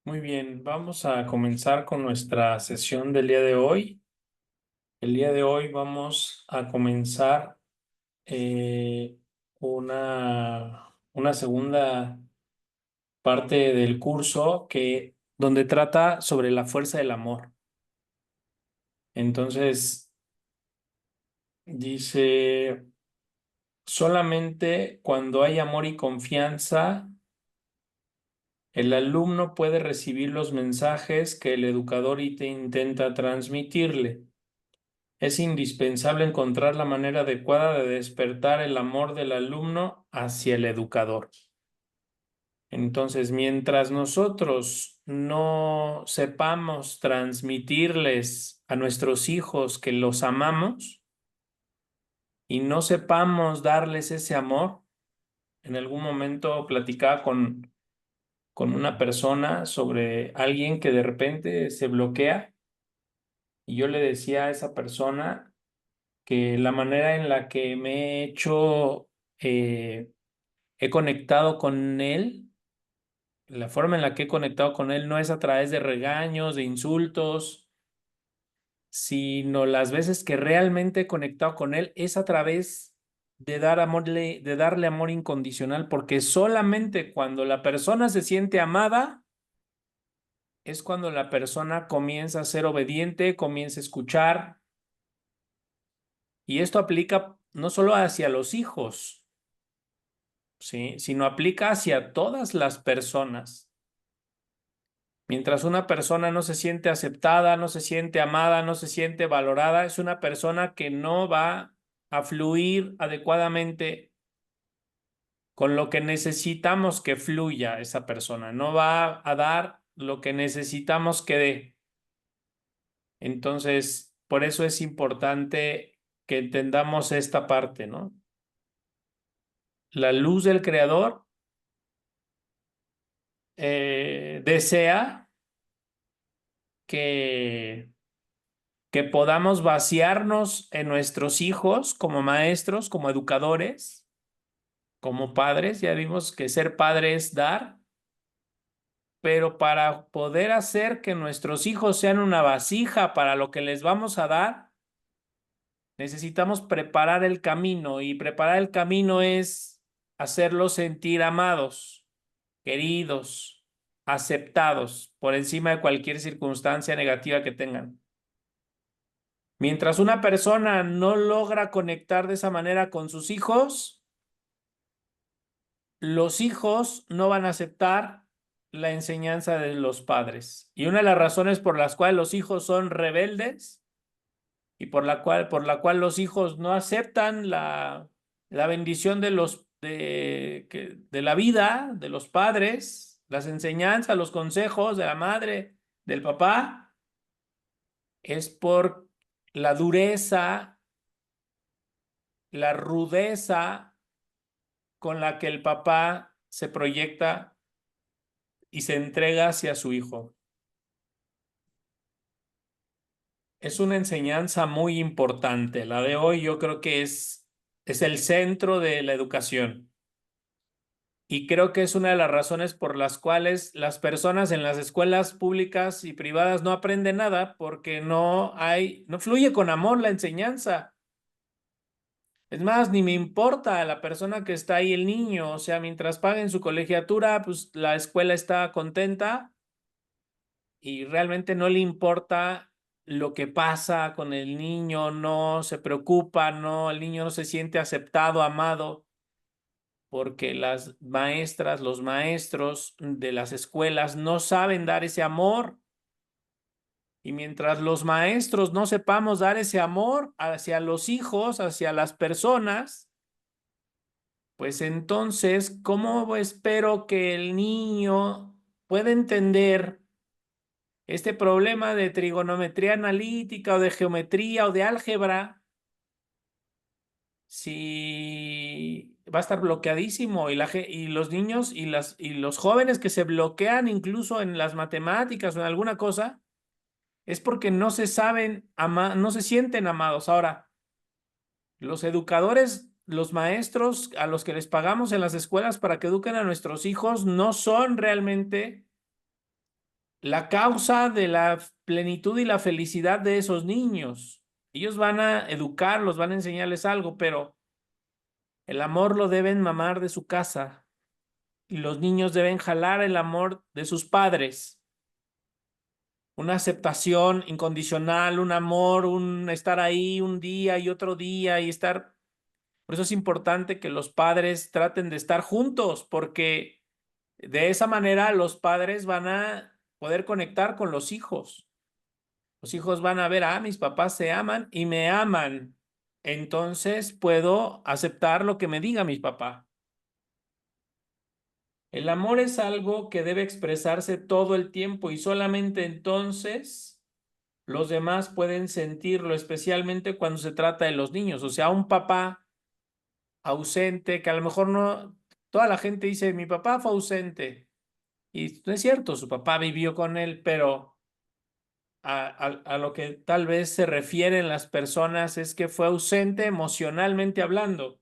Muy bien, vamos a comenzar con nuestra sesión del día de hoy. El día de hoy vamos a comenzar eh, una segunda parte del curso donde trata sobre la fuerza del amor. Entonces, dice, solamente cuando hay amor y confianza, el alumno puede recibir los mensajes que el educador intenta transmitirle. Es indispensable encontrar la manera adecuada de despertar el amor del alumno hacia el educador. Entonces, mientras nosotros no sepamos transmitirles a nuestros hijos que los amamos y no sepamos darles ese amor, en algún momento platicaba con una persona sobre alguien que de repente se bloquea y yo le decía a esa persona que la manera en la que me he conectado con él, la forma en la que he conectado con él no es a través de regaños, de insultos, sino las veces que realmente he conectado con él es a través de darle amor incondicional, porque solamente cuando la persona se siente amada es cuando la persona comienza a ser obediente, comienza a escuchar, y esto aplica no solo hacia los hijos, ¿sí? Sino aplica hacia todas las personas. Mientras una persona no se siente aceptada, no se siente amada, no se siente valorada, es una persona que no va a fluir adecuadamente con lo que necesitamos que fluya esa persona, no va a dar lo que necesitamos que dé. Entonces, por eso es importante que entendamos esta parte, ¿no? La luz del creador desea que, que podamos vaciarnos en nuestros hijos como maestros, como educadores, como padres. Ya vimos que ser padre es dar, pero para poder hacer que nuestros hijos sean una vasija para lo que les vamos a dar, necesitamos preparar el camino, y preparar el camino es hacerlos sentir amados, queridos, aceptados por encima de cualquier circunstancia negativa que tengan. Mientras una persona no logra conectar de esa manera con sus hijos, los hijos no van a aceptar la enseñanza de los padres. Y una de las razones por las cuales los hijos son rebeldes y por la cual los hijos no aceptan la bendición de la vida, de los padres, las enseñanzas, los consejos de la madre, del papá, es por la dureza, la rudeza con la que el papá se proyecta y se entrega hacia su hijo. Es una enseñanza muy importante. La de hoy yo creo que es el centro de la educación. Y creo que es una de las razones por las cuales las personas en las escuelas públicas y privadas no aprenden nada, porque no fluye con amor la enseñanza. Es más, ni me importa la persona que está ahí, el niño. O sea, mientras paguen su colegiatura, pues la escuela está contenta y realmente no le importa lo que pasa con el niño, no se preocupa, no, el niño no se siente aceptado, amado, porque las maestras, los maestros de las escuelas no saben dar ese amor. Y mientras los maestros no sepamos dar ese amor hacia los hijos, hacia las personas, pues entonces, ¿cómo espero que el niño pueda entender este problema de trigonometría analítica o de geometría o de álgebra si va a estar bloqueadísimo? Y los niños y los jóvenes que se bloquean incluso en las matemáticas o en alguna cosa, es porque no se saben no se sienten amados. Ahora, los educadores, los maestros a los que les pagamos en las escuelas para que eduquen a nuestros hijos no son realmente la causa de la plenitud y la felicidad de esos niños. Ellos van a educarlos, van a enseñarles algo, pero el amor lo deben mamar de su casa y los niños deben jalar el amor de sus padres. Una aceptación incondicional, un amor, un estar ahí un día y otro día y estar. Por eso es importante que los padres traten de estar juntos, porque de esa manera los padres van a poder conectar con los hijos. Los hijos van a ver, mis papás se aman y me aman. Entonces puedo aceptar lo que me diga mi papá. El amor es algo que debe expresarse todo el tiempo y solamente entonces los demás pueden sentirlo, especialmente cuando se trata de los niños. O sea, un papá ausente, que a lo mejor no, toda la gente dice, mi papá fue ausente. Y no es cierto, su papá vivió con él, pero a lo que tal vez se refieren las personas es que fue ausente emocionalmente hablando.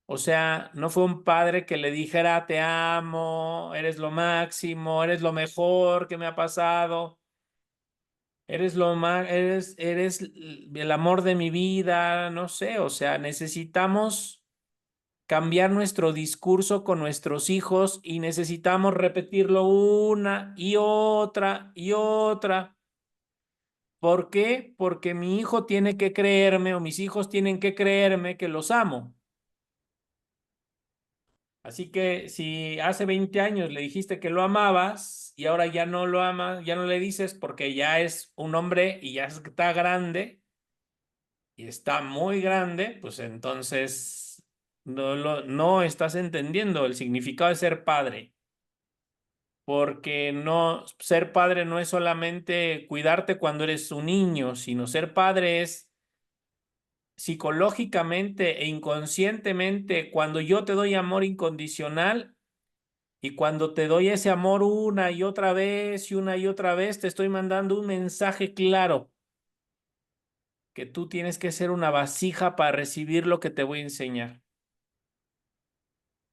O sea, no fue un padre que le dijera, te amo, eres lo máximo, eres lo mejor que me ha pasado, eres el amor de mi vida, no sé, o sea, necesitamos cambiar nuestro discurso con nuestros hijos y necesitamos repetirlo una y otra y otra. ¿Por qué? Porque mi hijo tiene que creerme o mis hijos tienen que creerme que los amo. Así que si hace 20 años le dijiste que lo amabas y ahora ya no lo amas, ya no le dices porque ya es un hombre y ya está grande y está muy grande, pues entonces no estás entendiendo el significado de ser padre. Porque no, ser padre no es solamente cuidarte cuando eres un niño, sino ser padre es psicológicamente e inconscientemente cuando yo te doy amor incondicional y cuando te doy ese amor una y otra vez y una y otra vez, te estoy mandando un mensaje claro que tú tienes que ser una vasija para recibir lo que te voy a enseñar.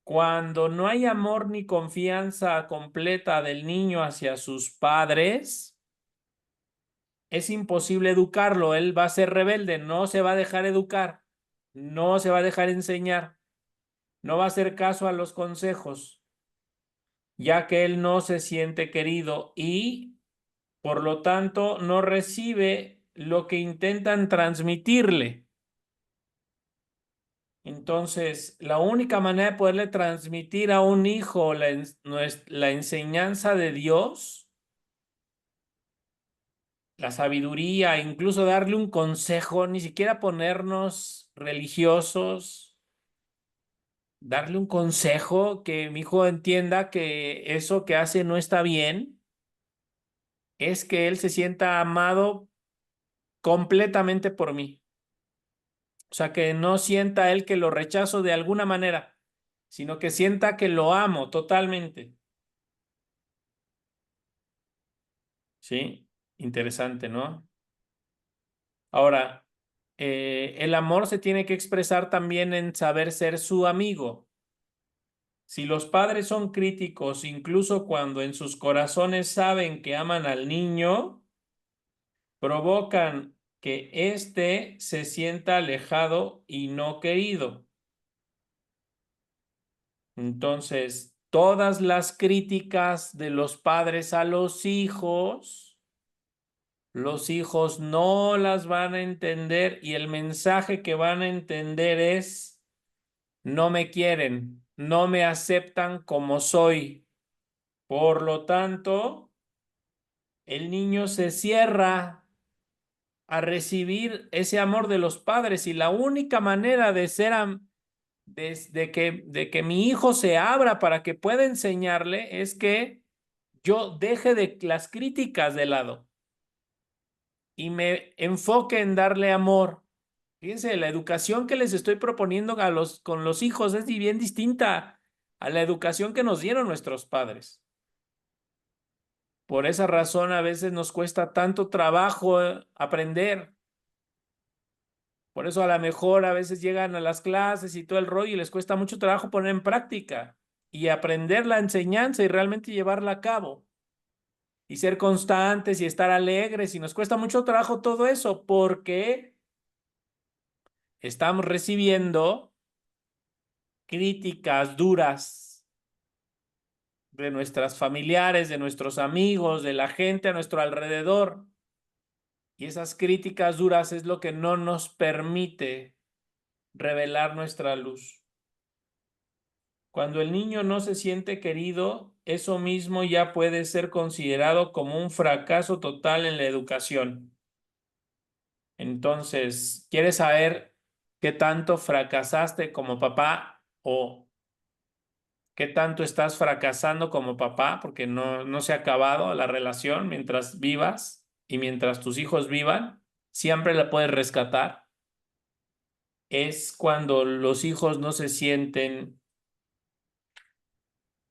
Cuando no hay amor ni confianza completa del niño hacia sus padres, es imposible educarlo, él va a ser rebelde, no se va a dejar educar, no se va a dejar enseñar, no va a hacer caso a los consejos, ya que él no se siente querido y, por lo tanto, no recibe lo que intentan transmitirle. Entonces, la única manera de poderle transmitir a un hijo la enseñanza de Dios, la sabiduría, incluso darle un consejo, ni siquiera ponernos religiosos, darle un consejo que mi hijo entienda que eso que hace no está bien, es que él se sienta amado completamente por mí. O sea, que no sienta él que lo rechazo de alguna manera, sino que sienta que lo amo totalmente. ¿Sí? Interesante, ¿no? Ahora, el amor se tiene que expresar también en saber ser su amigo. Si los padres son críticos, incluso cuando en sus corazones saben que aman al niño, provocan que éste se sienta alejado y no querido. Entonces, todas las críticas de los padres a los hijos no las van a entender y el mensaje que van a entender es, no me quieren, no me aceptan como soy. Por lo tanto, el niño se cierra a recibir ese amor de los padres y la única manera de ser de que mi hijo se abra para que pueda enseñarle es que yo deje de las críticas de lado y me enfoque en darle amor. Fíjense, la educación que les estoy proponiendo con los hijos es bien distinta a la educación que nos dieron nuestros padres. Por esa razón a veces nos cuesta tanto trabajo aprender. Por eso a lo mejor a veces llegan a las clases y todo el rollo y les cuesta mucho trabajo poner en práctica y aprender la enseñanza y realmente llevarla a cabo. y ser constantes y estar alegres, y nos cuesta mucho trabajo todo eso porque estamos recibiendo críticas duras de nuestras familiares, de nuestros amigos, de la gente a nuestro alrededor. Y esas críticas duras es lo que no nos permite revelar nuestra luz. Cuando el niño no se siente querido, eso mismo ya puede ser considerado como un fracaso total en la educación. Entonces, ¿quieres saber qué tanto fracasaste como papá o qué tanto estás fracasando como papá? Porque no se ha acabado la relación mientras vivas y mientras tus hijos vivan, siempre la puedes rescatar. Es cuando los hijos no se sienten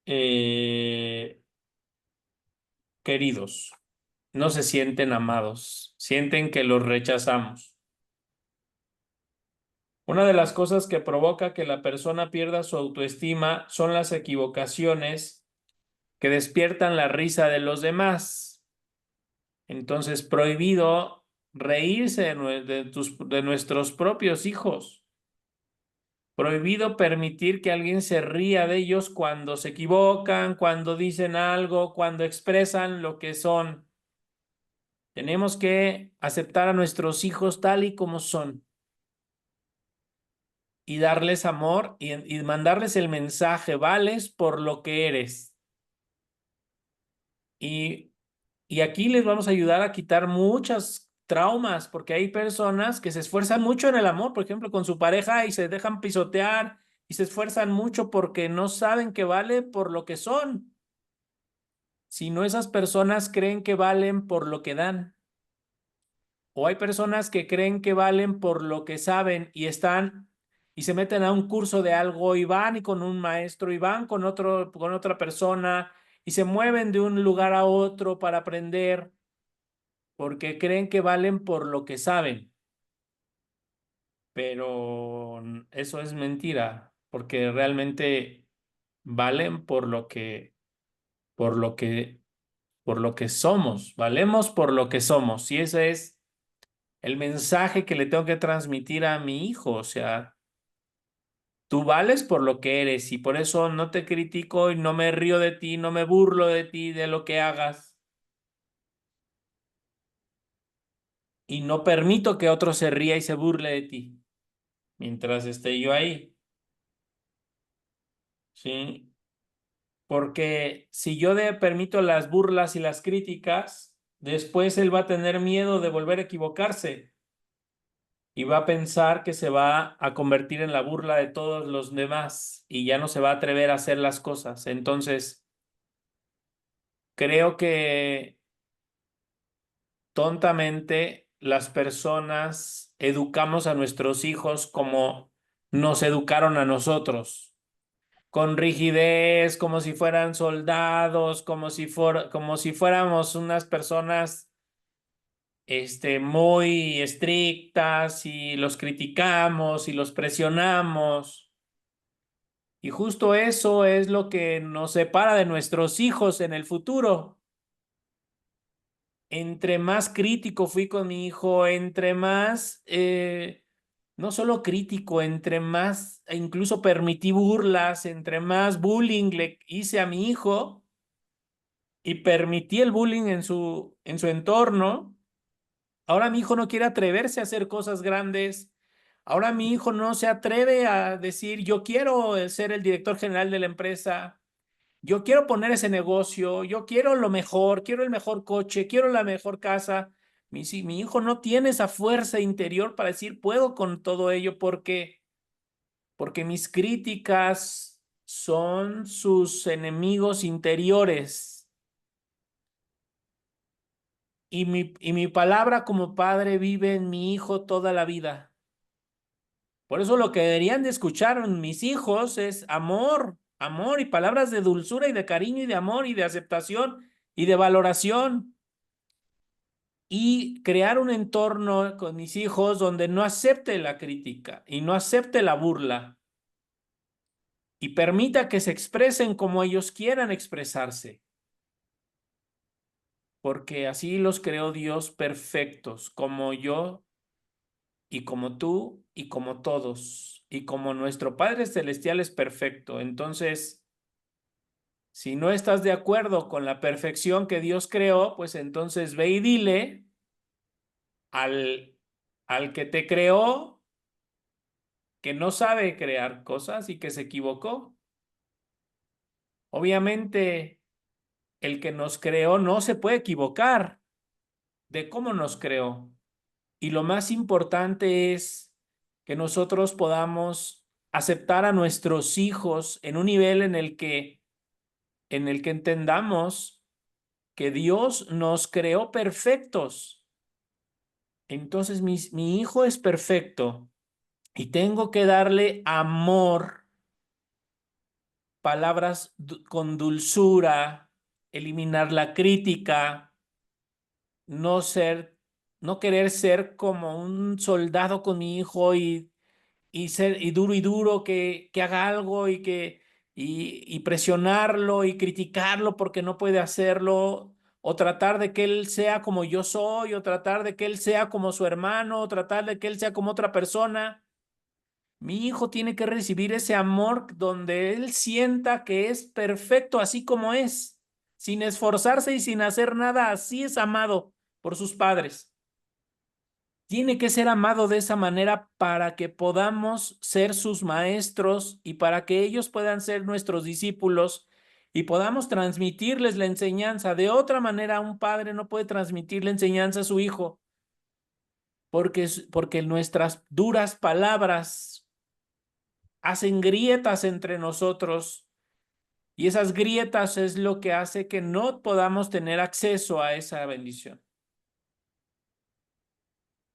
eh, queridos, no se sienten amados, sienten que los rechazamos. Una de las cosas que provoca que la persona pierda su autoestima son las equivocaciones que despiertan la risa de los demás. Entonces, prohibido reírse de nuestros propios hijos. Prohibido permitir que alguien se ría de ellos cuando se equivocan, cuando dicen algo, cuando expresan lo que son. Tenemos que aceptar a nuestros hijos tal y como son y darles amor y mandarles el mensaje, vales por lo que eres. Y, y aquí les vamos a ayudar a quitar muchos traumas, porque hay personas que se esfuerzan mucho en el amor, por ejemplo, con su pareja y se dejan pisotear y se esfuerzan mucho porque no saben que vale por lo que son, sino esas personas creen que valen por lo que dan. O hay personas que creen que valen por lo que saben y están y se meten a un curso de algo y van y con un maestro y van con otra persona y se mueven de un lugar a otro para aprender porque creen que valen por lo que saben. Pero eso es mentira, porque realmente valen por lo que, por lo que somos. Valemos por lo que somos. Y ese es el mensaje que le tengo que transmitir a mi hijo. O sea, tú vales por lo que eres y por eso no te critico y no me río de ti, no me burlo de ti, de lo que hagas. Y no permito que otro se ría y se burle de ti mientras esté yo ahí. ¿Sí? Porque si yo permito las burlas y las críticas, después él va a tener miedo de volver a equivocarse y va a pensar que se va a convertir en la burla de todos los demás y ya no se va a atrever a hacer las cosas. Entonces, creo que tontamente las personas educamos a nuestros hijos como nos educaron a nosotros, con rigidez, como si fueran soldados, como si fuéramos unas personas muy estrictas y los criticamos y los presionamos. Y justo eso es lo que nos separa de nuestros hijos en el futuro. Entre más crítico fui con mi hijo, entre más, no solo crítico, entre más, e incluso permití burlas, entre más bullying le hice a mi hijo y permití el bullying en su entorno, ahora mi hijo no quiere atreverse a hacer cosas grandes. Ahora mi hijo no se atreve a decir, yo quiero ser el director general de la empresa. Yo quiero poner ese negocio, yo quiero lo mejor, quiero el mejor coche, quiero la mejor casa. Mi hijo no tiene esa fuerza interior para decir, puedo con todo ello porque mis críticas son sus enemigos interiores. Y mi palabra como padre vive en mi hijo toda la vida. Por eso lo que deberían de escuchar mis hijos es amor, amor y palabras de dulzura y de cariño y de amor y de aceptación y de valoración. Y crear un entorno con mis hijos donde no acepte la crítica y no acepte la burla y permita que se expresen como ellos quieran expresarse. porque así los creó Dios perfectos, como yo y como tú y como todos, y como nuestro Padre Celestial es perfecto. Entonces, si no estás de acuerdo con la perfección que Dios creó, pues entonces ve y dile al que te creó que no sabe crear cosas y que se equivocó. Obviamente, el que nos creó no se puede equivocar de cómo nos creó. Y lo más importante es que nosotros podamos aceptar a nuestros hijos en un nivel en el que entendamos que Dios nos creó perfectos. Entonces mi hijo es perfecto y tengo que darle amor, palabras con dulzura, eliminar la crítica, no ser, no querer ser como un soldado con mi hijo y ser y duro que haga algo y presionarlo y criticarlo porque no puede hacerlo, o tratar de que él sea como yo soy, o tratar de que él sea como su hermano, o tratar de que él sea como otra persona. Mi hijo tiene que recibir ese amor donde él sienta que es perfecto así como es, sin esforzarse y sin hacer nada, así es amado por sus padres. Tiene que ser amado de esa manera para que podamos ser sus maestros y para que ellos puedan ser nuestros discípulos y podamos transmitirles la enseñanza. De otra manera, un padre no puede transmitir la enseñanza a su hijo porque nuestras duras palabras hacen grietas entre nosotros y esas grietas es lo que hace que no podamos tener acceso a esa bendición.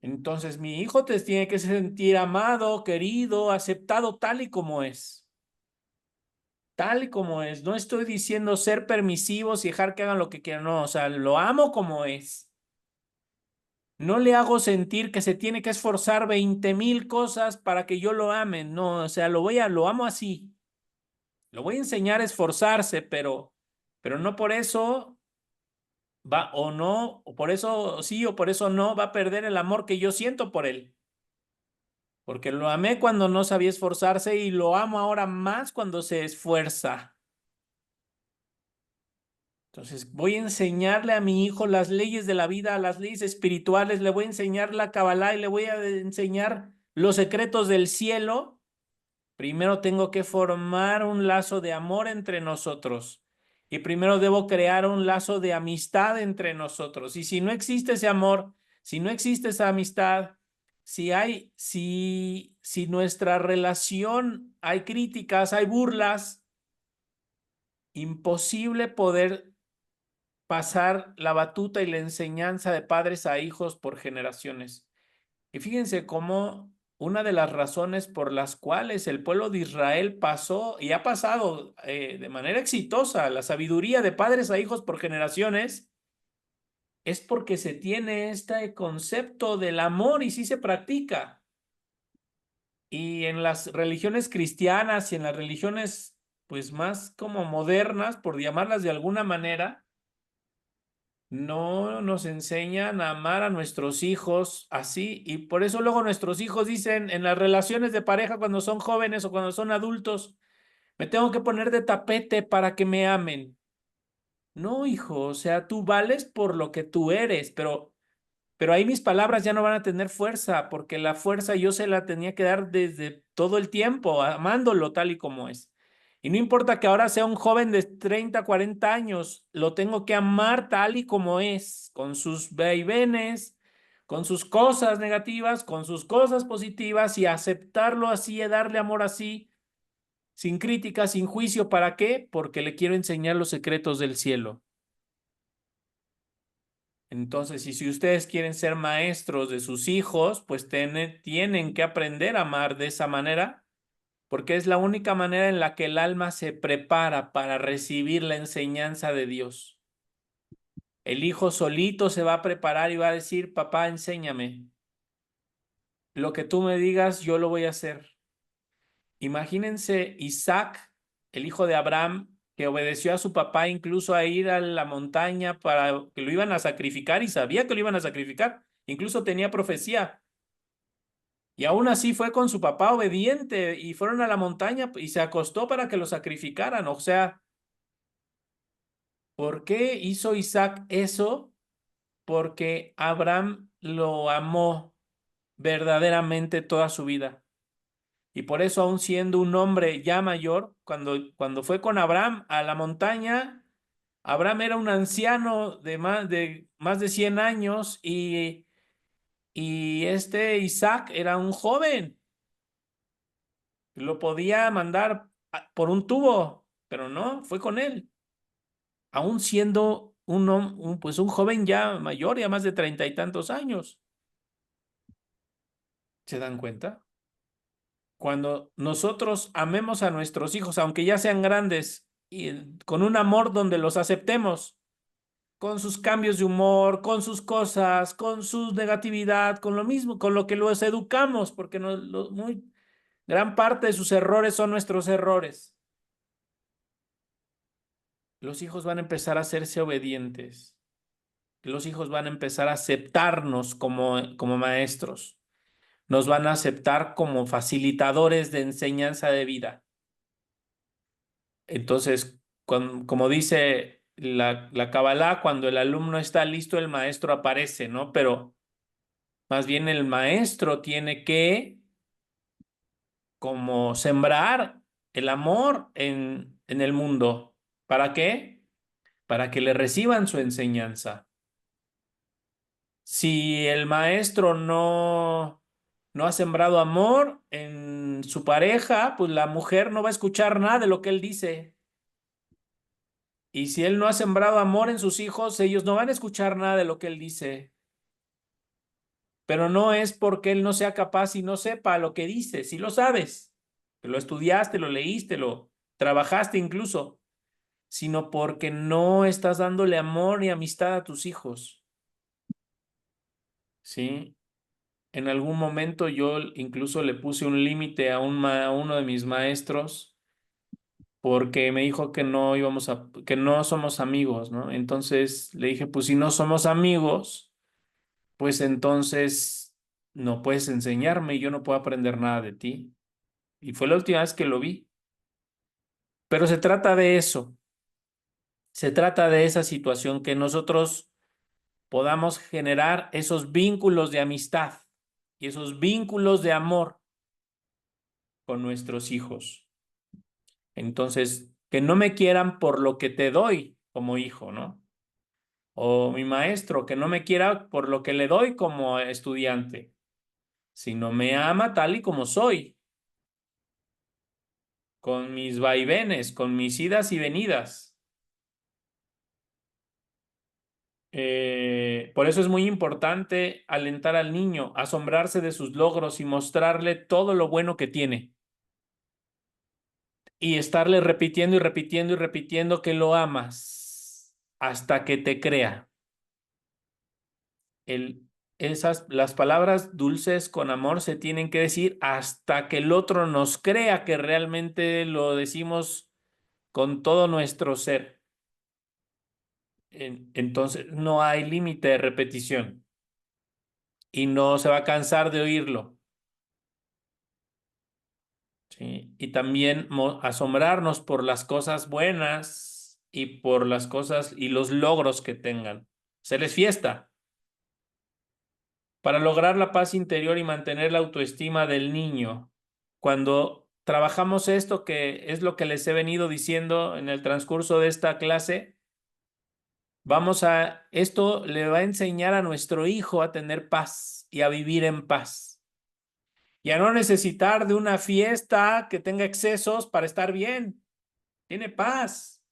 Entonces mi hijo te tiene que sentir amado, querido, aceptado tal y como es. Tal y como es. No estoy diciendo ser permisivos y dejar que hagan lo que quieran. No, o sea, lo amo como es. No le hago sentir que se tiene que esforzar 20,000 cosas para que yo lo ame. No, o sea, lo amo así. Lo voy a enseñar a esforzarse, pero no por eso va o no, o por eso sí o por eso no va a perder el amor que yo siento por él. Porque lo amé cuando no sabía esforzarse y lo amo ahora más cuando se esfuerza. Entonces voy a enseñarle a mi hijo las leyes de la vida, las leyes espirituales, le voy a enseñar la Kabbalah y le voy a enseñar los secretos del cielo. Primero tengo que formar un lazo de amor entre nosotros y primero debo crear un lazo de amistad entre nosotros. Y si no existe ese amor, si no existe esa amistad, si nuestra relación hay críticas, hay burlas, imposible poder pasar la batuta y la enseñanza de padres a hijos por generaciones. Y fíjense cómo una de las razones por las cuales el pueblo de Israel pasó y ha pasado de manera exitosa la sabiduría de padres a hijos por generaciones es porque se tiene este concepto del amor y sí se practica. Y en las religiones cristianas y en las religiones pues más como modernas, por llamarlas de alguna manera, no nos enseñan a amar a nuestros hijos así y por eso luego nuestros hijos dicen en las relaciones de pareja cuando son jóvenes o cuando son adultos, me tengo que poner de tapete para que me amen. No, hijo, o sea, tú vales por lo que tú eres, pero ahí mis palabras ya no van a tener fuerza porque la fuerza yo se la tenía que dar desde todo el tiempo, amándolo tal y como es. Y no importa que ahora sea un joven de 30, 40 años, lo tengo que amar tal y como es, con sus vaivenes, con sus cosas negativas, con sus cosas positivas y aceptarlo así y darle amor así, sin crítica, sin juicio. ¿Para qué? Porque le quiero enseñar los secretos del cielo. Entonces, y si ustedes quieren ser maestros de sus hijos, pues tienen que aprender a amar de esa manera, porque es la única manera en la que el alma se prepara para recibir la enseñanza de Dios. El hijo solito se va a preparar y va a decir, papá, enséñame. Lo que tú me digas, yo lo voy a hacer. Imagínense Isaac, el hijo de Abraham, que obedeció a su papá incluso a ir a la montaña para que lo iban a sacrificar y sabía que lo iban a sacrificar. Incluso tenía profecía. Y aún así fue con su papá obediente y fueron a la montaña y se acostó para que lo sacrificaran. O sea, ¿por qué hizo Isaac eso? Porque Abraham lo amó verdaderamente toda su vida. Y por eso, aún siendo un hombre ya mayor, cuando fue con Abraham a la montaña, Abraham era un anciano de más de 100 años y este Isaac era un joven. Lo podía mandar por un tubo, pero no, fue con él. Aún siendo pues un joven ya mayor, ya más de 30 y tantos años. ¿Se dan cuenta? Cuando nosotros amemos a nuestros hijos, aunque ya sean grandes, y con un amor donde los aceptemos, con sus cambios de humor, con sus cosas, con su negatividad, con lo mismo, con lo que los educamos, porque gran parte de sus errores son nuestros errores. Los hijos van a empezar a hacerse obedientes. Los hijos van a empezar a aceptarnos como maestros. Nos van a aceptar como facilitadores de enseñanza de vida. Entonces, como dice la Kabbalah, cuando el alumno está listo, el maestro aparece, ¿no? Pero más bien el maestro tiene que como sembrar el amor en el mundo. ¿Para qué? Para que le reciban su enseñanza. Si el maestro no ha sembrado amor en su pareja, pues la mujer no va a escuchar nada de lo que él dice. Y si él no ha sembrado amor en sus hijos, ellos no van a escuchar nada de lo que él dice. Pero no es porque él no sea capaz y no sepa lo que dice, si lo sabes, que lo estudiaste, lo leíste, lo trabajaste incluso, sino porque no estás dándole amor y amistad a tus hijos. ¿Sí? En algún momento yo incluso le puse un límite a uno de mis maestros porque me dijo que no somos amigos, ¿no? Entonces le dije, pues si no somos amigos, pues entonces no puedes enseñarme y yo no puedo aprender nada de ti. Y fue la última vez que lo vi. Pero se trata de eso, se trata de esa situación que nosotros podamos generar esos vínculos de amistad y esos vínculos de amor con nuestros hijos. Entonces, que no me quieran por lo que te doy como hijo, ¿no? O mi maestro, que no me quiera por lo que le doy como estudiante, sino me ama tal y como soy, con mis vaivenes, con mis idas y venidas. Por eso es muy importante alentar al niño, asombrarse de sus logros y mostrarle todo lo bueno que tiene. Y estarle repitiendo y repitiendo y repitiendo que lo amas hasta que te crea. el, las palabras dulces con amor se tienen que decir hasta que el otro nos crea que realmente lo decimos con todo nuestro ser. Entonces no hay límite de repetición y no se va a cansar de oírlo. ¿Sí? Y también asombrarnos por las cosas buenas y por las cosas y los logros que tengan. Hacerles fiesta. Para lograr la paz interior y mantener la autoestima del niño. Cuando trabajamos esto, que es lo que les he venido diciendo en el transcurso de esta clase, esto le va a enseñar a nuestro hijo a tener paz y a vivir en paz. Y a no necesitar de una fiesta que tenga excesos para estar bien. Tiene paz.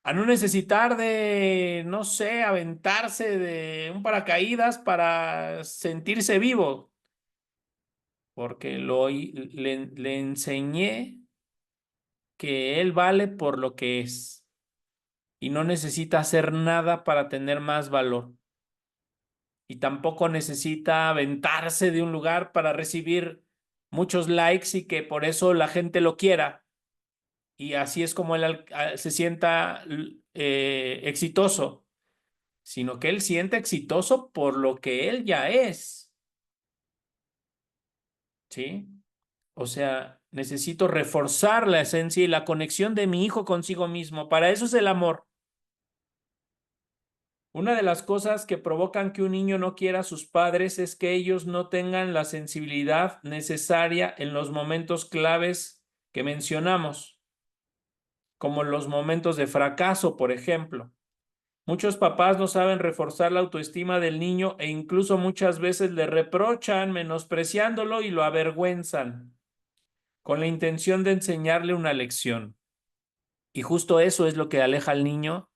A no necesitar de, no sé, aventarse de un paracaídas para sentirse vivo. Porque le enseñé que él vale por lo que es y no necesita hacer nada para tener más valor. Y tampoco necesita aventarse de un lugar para recibir muchos likes y que por eso la gente lo quiera. y así es como él se sienta exitoso, sino que él siente exitoso por lo que él ya es, ¿sí? O sea, necesito reforzar la esencia y la conexión de mi hijo consigo mismo. Para eso es el amor. Una de las cosas que provocan que un niño no quiera a sus padres es que ellos no tengan la sensibilidad necesaria en los momentos claves que mencionamos, como los momentos de fracaso, por ejemplo. Muchos papás no saben reforzar la autoestima del niño e incluso muchas veces le reprochan, menospreciándolo y lo avergüenzan, con la intención de enseñarle una lección. Y justo eso es lo que aleja al niño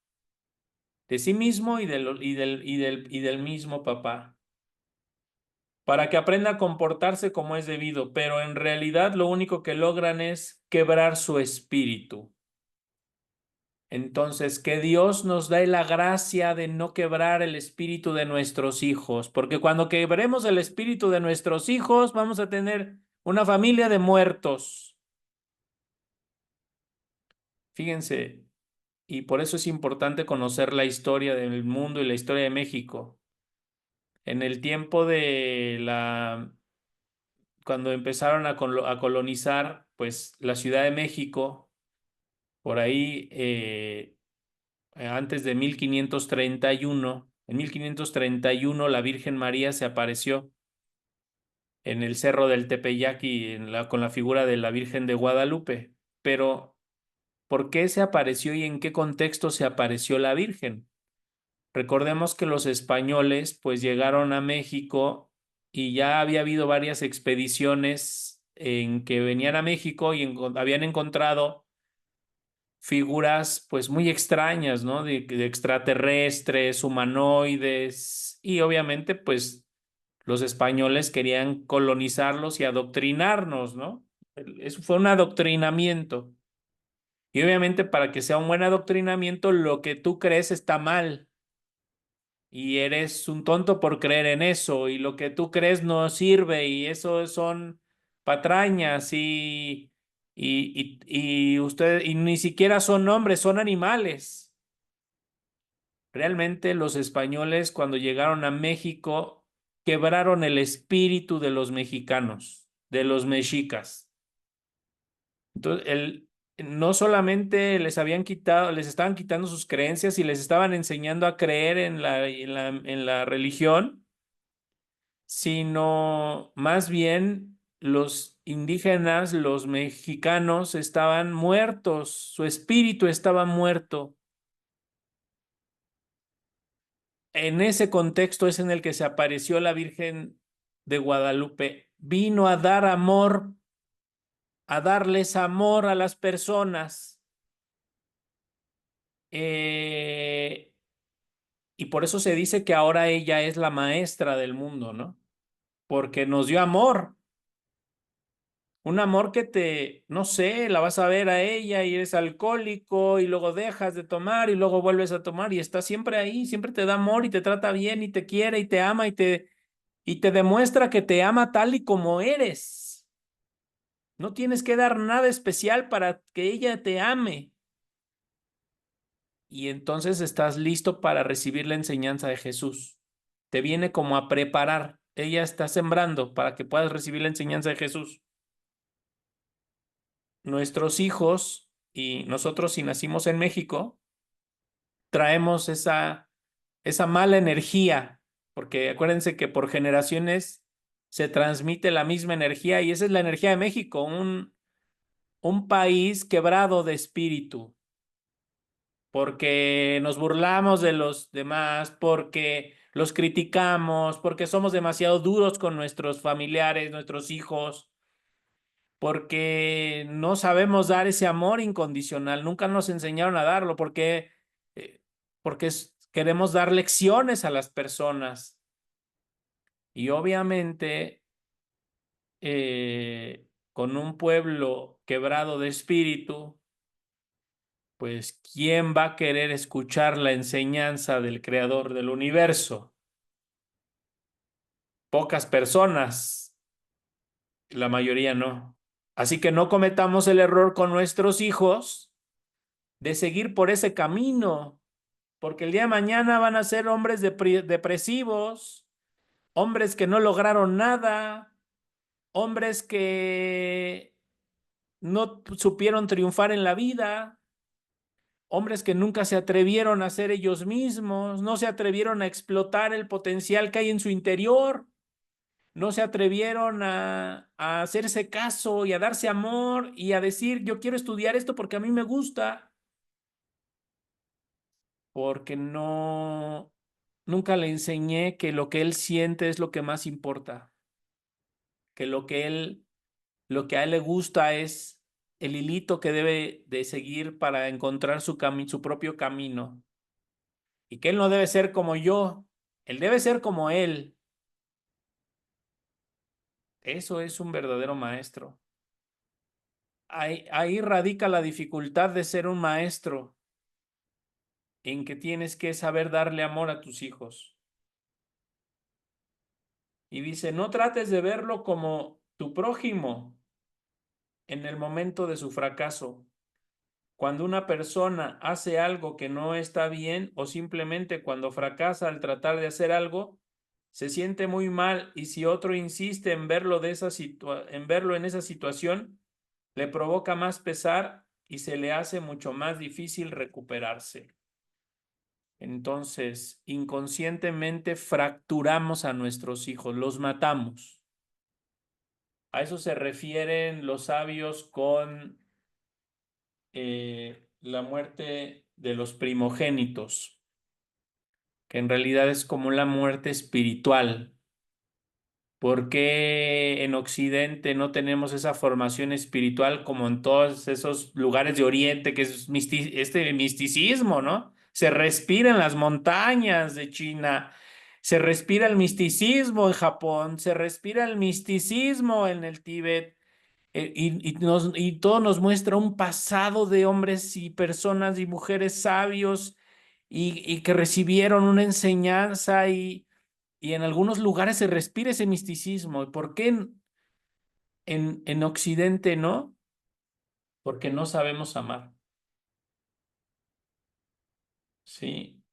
de sí mismo y del mismo papá, para que aprenda a comportarse como es debido, pero en realidad lo único que logran es quebrar su espíritu. Entonces, que Dios nos dé la gracia de no quebrar el espíritu de nuestros hijos, porque cuando quebremos el espíritu de nuestros hijos, vamos a tener una familia de muertos. Fíjense, y por eso es importante conocer la historia del mundo y la historia de México. En el tiempo cuando empezaron a colonizar, pues la Ciudad de México, por ahí, antes de 1531, en 1531 la Virgen María se apareció en el Cerro del Tepeyac y con la figura de la Virgen de Guadalupe. Pero, ¿por qué se apareció y en qué contexto se apareció la Virgen? Recordemos que los españoles pues llegaron a México y ya había habido varias expediciones en que venían a México y habían encontrado figuras pues muy extrañas, ¿no? De extraterrestres, humanoides y obviamente pues los españoles querían colonizarlos y adoctrinarnos, ¿no? Eso fue un adoctrinamiento. Y obviamente para que sea un buen adoctrinamiento, lo que tú crees está mal y eres un tonto por creer en eso y lo que tú crees no sirve y eso son patrañas y ni siquiera son hombres, son animales. Realmente los españoles cuando llegaron a México quebraron el espíritu de los mexicanos, de los mexicas. Entonces, no solamente les habían quitado, les estaban quitando sus creencias y les estaban enseñando a creer en la religión, sino más bien los indígenas, los mexicanos estaban muertos, su espíritu estaba muerto. En ese contexto es en el que se apareció la Virgen de Guadalupe. Vino a dar amor, a darles amor a las personas. Y por eso se dice que ahora ella es la maestra del mundo, ¿no? Porque nos dio amor. Un amor que no sé, la vas a ver a ella y eres alcohólico y luego dejas de tomar y luego vuelves a tomar y está siempre ahí, siempre te da amor y te trata bien y te quiere y te ama y te demuestra que te ama tal y como eres. No tienes que dar nada especial para que ella te ame. Y entonces estás listo para recibir la enseñanza de Jesús. Te viene como a preparar. Ella está sembrando para que puedas recibir la enseñanza de Jesús. Nuestros hijos y nosotros, si nacimos en México, traemos esa mala energía, porque acuérdense que por generaciones se transmite la misma energía y esa es la energía de México, un país quebrado de espíritu, porque nos burlamos de los demás, porque los criticamos, porque somos demasiado duros con nuestros familiares, nuestros hijos, porque no sabemos dar ese amor incondicional, nunca nos enseñaron a darlo, eh, porque queremos dar lecciones a las personas. Y obviamente, con un pueblo quebrado de espíritu, pues, ¿quién va a querer escuchar la enseñanza del creador del universo? Pocas personas, la mayoría no. Así que no cometamos el error con nuestros hijos de seguir por ese camino, porque el día de mañana van a ser hombres depresivos, hombres que no lograron nada, hombres que no supieron triunfar en la vida, hombres que nunca se atrevieron a ser ellos mismos, no se atrevieron a explotar el potencial que hay en su interior, no se atrevieron a hacerse caso y a darse amor y a decir, yo quiero estudiar esto porque a mí me gusta, porque nunca le enseñé que lo que él siente es lo que más importa, que lo que a él le gusta es el hilito que debe de seguir para encontrar su propio camino. Y que él no debe ser como yo, él debe ser como él. Eso es un verdadero maestro. Ahí radica la dificultad de ser un maestro, en que tienes que saber darle amor a tus hijos. Y dice, no trates de verlo como tu prójimo en el momento de su fracaso. Cuando una persona hace algo que no está bien o simplemente cuando fracasa al tratar de hacer algo, se siente muy mal, y si otro insiste en verlo, en verlo en esa situación, le provoca más pesar y se le hace mucho más difícil recuperarse. Entonces, inconscientemente fracturamos a nuestros hijos, los matamos. A eso se refieren los sabios con la muerte de los primogénitos, que en realidad es como la muerte espiritual. ¿Por qué en Occidente no tenemos esa formación espiritual como en todos esos lugares de Oriente, que es este misticismo, ¿no? Se respira en las montañas de China, se respira el misticismo en Japón, se respira el misticismo en el Tíbet, y todo nos muestra un pasado de hombres y personas y mujeres sabios y que recibieron una enseñanza, y en algunos lugares se respira ese misticismo. ¿Y por qué en Occidente no? Porque no sabemos amar. Sí.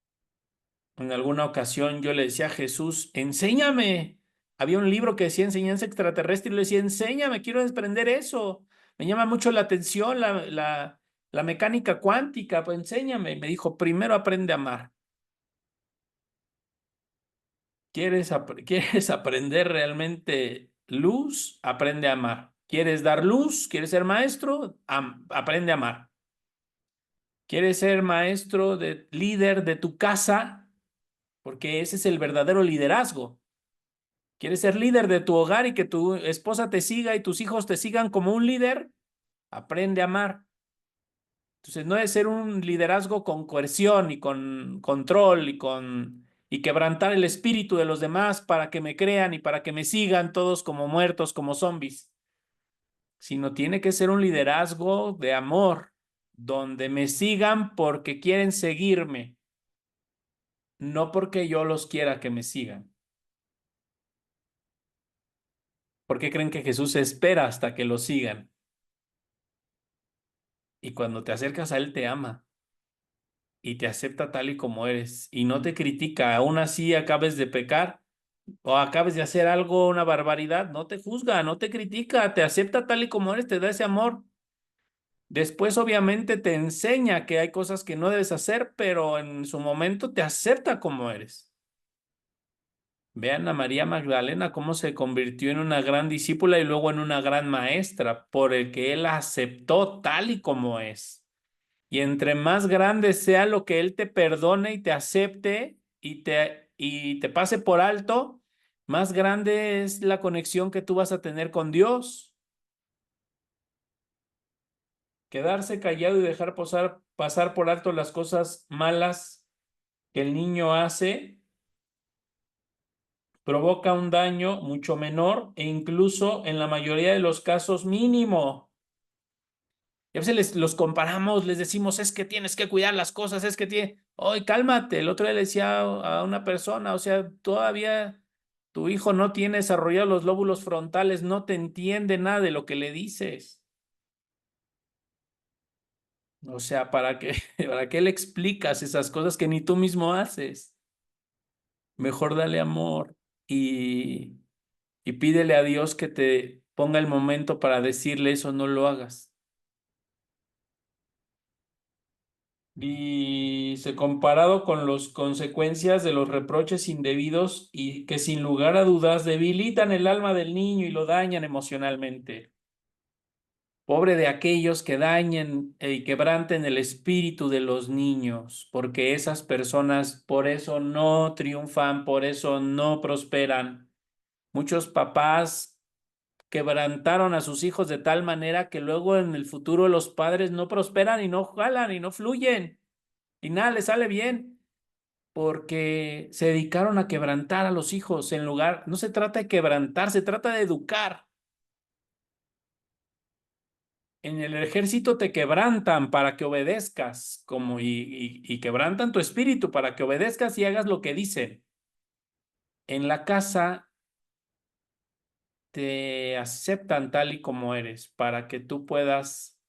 En alguna ocasión yo le decía a Jesús, enséñame. Había un libro que decía enseñanza extraterrestre y le decía, enséñame, quiero desprender eso. Me llama mucho la atención la mecánica cuántica, pues enséñame. Y me dijo, primero aprende a amar. ¿Quieres aprender realmente luz? Aprende a amar. ¿Quieres dar luz? ¿Quieres ser maestro? Aprende a amar. ¿Quieres ser maestro, líder de tu casa? Porque ese es el verdadero liderazgo. ¿Quieres ser líder de tu hogar y que tu esposa te siga y tus hijos te sigan como un líder? Aprende a amar. Entonces, no es ser un liderazgo con coerción y con control y quebrantar el espíritu de los demás para que me crean y para que me sigan todos como muertos, como zombies, sino tiene que ser un liderazgo de amor, donde me sigan porque quieren seguirme, no porque yo los quiera que me sigan. ¿Por qué creen que Jesús espera hasta que lo sigan? Y cuando te acercas a Él te ama y te acepta tal y como eres y no te critica, aún así acabes de pecar o acabes de hacer algo, una barbaridad, no te juzga, no te critica, te acepta tal y como eres, te da ese amor. Después obviamente te enseña que hay cosas que no debes hacer, pero en su momento te acepta como eres. Vean a María Magdalena cómo se convirtió en una gran discípula y luego en una gran maestra, por el que Él la aceptó tal y como es. Y entre más grande sea lo que Él te perdone y te acepte y te pase por alto, más grande es la conexión que tú vas a tener con Dios. Quedarse callado y dejar pasar por alto las cosas malas que el niño hace provoca un daño mucho menor e incluso en la mayoría de los casos mínimo. Y a veces los comparamos, les decimos, es que tienes que cuidar las cosas, es que tiene, oye, cálmate. El otro día le decía a una persona, o sea, todavía tu hijo no tiene desarrollados los lóbulos frontales, no te entiende nada de lo que le dices. O sea, para qué le explicas esas cosas que ni tú mismo haces? Mejor dale amor y, y pídele a Dios que te ponga el momento para decirle eso, no lo hagas. Y se comparado con las consecuencias de los reproches indebidos y que sin lugar a dudas debilitan el alma del niño y lo dañan emocionalmente. Pobre de aquellos que dañen y quebranten el espíritu de los niños, porque esas personas por eso no triunfan, por eso no prosperan. Muchos papás quebrantaron a sus hijos de tal manera que luego en el futuro los padres no prosperan y no jalan y no fluyen y nada les sale bien porque se dedicaron a quebrantar a los hijos en lugar, no se trata de quebrantar, se trata de educar. En el ejército te quebrantan para que obedezcas, y quebrantan tu espíritu para que obedezcas y hagas lo que dicen. En la casa te aceptan tal y como eres para que tú puedas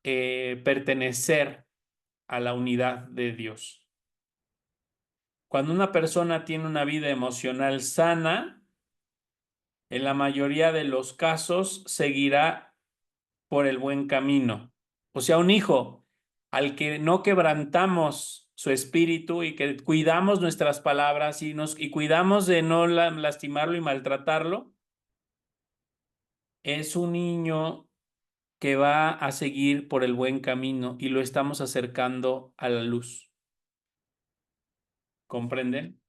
pertenecer a la unidad de Dios. Cuando una persona tiene una vida emocional sana, en la mayoría de los casos seguirá por el buen camino. O sea, un hijo al que no quebrantamos su espíritu y que cuidamos nuestras palabras y cuidamos de no lastimarlo y maltratarlo, es un niño que va a seguir por el buen camino y lo estamos acercando a la luz. ¿Comprenden?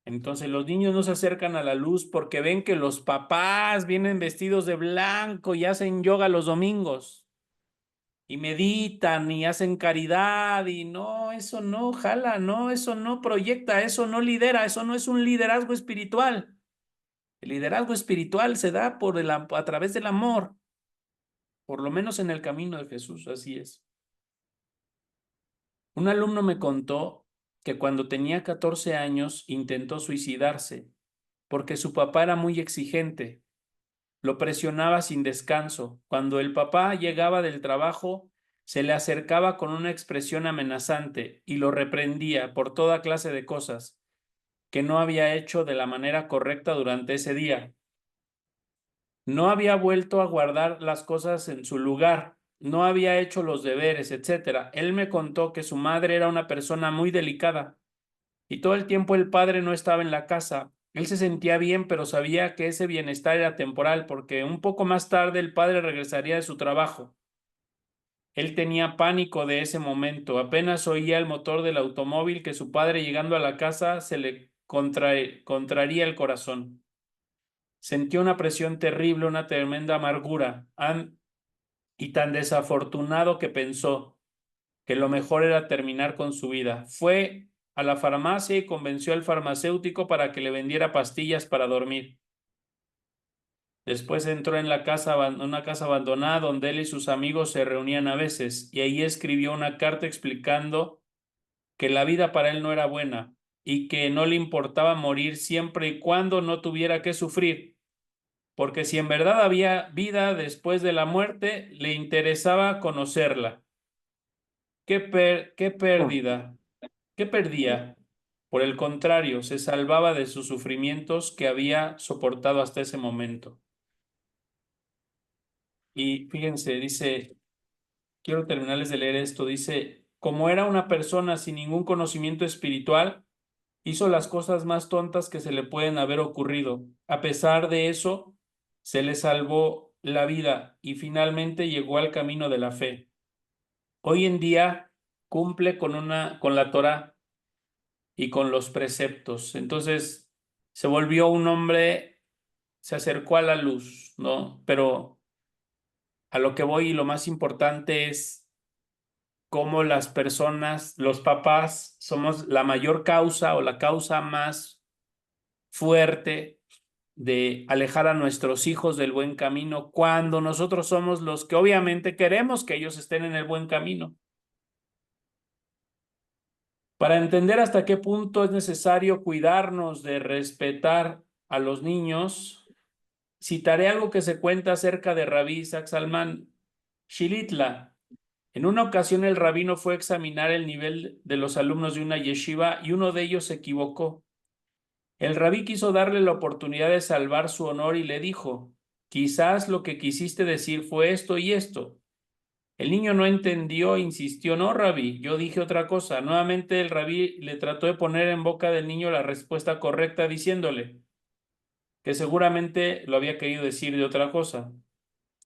Entonces los niños no se acercan a la luz porque ven que los papás vienen vestidos de blanco y hacen yoga los domingos y meditan y hacen caridad y no, eso no jala, no, eso no proyecta, eso no lidera, eso no es un liderazgo espiritual. El liderazgo espiritual se da a través del amor, por lo menos en el camino de Jesús, así es. Un alumno me contó que cuando tenía 14 años intentó suicidarse porque su papá era muy exigente, lo presionaba sin descanso. Cuando el papá llegaba del trabajo, se le acercaba con una expresión amenazante y lo reprendía por toda clase de cosas que no había hecho de la manera correcta durante ese día. No había vuelto a guardar las cosas en su lugar, no había hecho los deberes, etcétera. Él me contó que su madre era una persona muy delicada y todo el tiempo el padre no estaba en la casa. Él se sentía bien, pero sabía que ese bienestar era temporal porque un poco más tarde el padre regresaría de su trabajo. Él tenía pánico de ese momento. Apenas oía el motor del automóvil que su padre llegando a la casa se le contraría el corazón. Sentía una presión terrible, una tremenda amargura, y tan desafortunado que pensó que lo mejor era terminar con su vida. Fue a la farmacia y convenció al farmacéutico para que le vendiera pastillas para dormir. Después entró en una casa abandonada donde él y sus amigos se reunían a veces, y ahí escribió una carta explicando que la vida para él no era buena y que no le importaba morir siempre y cuando no tuviera que sufrir, porque si en verdad había vida después de la muerte, le interesaba conocerla. Qué pérdida, qué perdía. Por el contrario, se salvaba de sus sufrimientos que había soportado hasta ese momento. Y fíjense, dice, quiero terminarles de leer esto, dice, como era una persona sin ningún conocimiento espiritual, hizo las cosas más tontas que se le pueden haber ocurrido. A pesar de eso, se le salvó la vida y finalmente llegó al camino de la fe. Hoy en día cumple con la Torá y con los preceptos. Entonces, se volvió un hombre, se acercó a la luz, ¿no? Pero a lo que voy y lo más importante es cómo las personas, los papás, somos la mayor causa o la causa más fuerte de alejar a nuestros hijos del buen camino cuando nosotros somos los que obviamente queremos que ellos estén en el buen camino. Para entender hasta qué punto es necesario cuidarnos de respetar a los niños, citaré algo que se cuenta acerca de Rabí Isaac Salman Shilitla. En una ocasión el rabino fue a examinar el nivel de los alumnos de una yeshiva y uno de ellos se equivocó. El rabí quiso darle la oportunidad de salvar su honor y le dijo, quizás lo que quisiste decir fue esto y esto. El niño no entendió e insistió, no, rabí, yo dije otra cosa. Nuevamente el rabí le trató de poner en boca del niño la respuesta correcta diciéndole que seguramente lo había querido decir de otra cosa.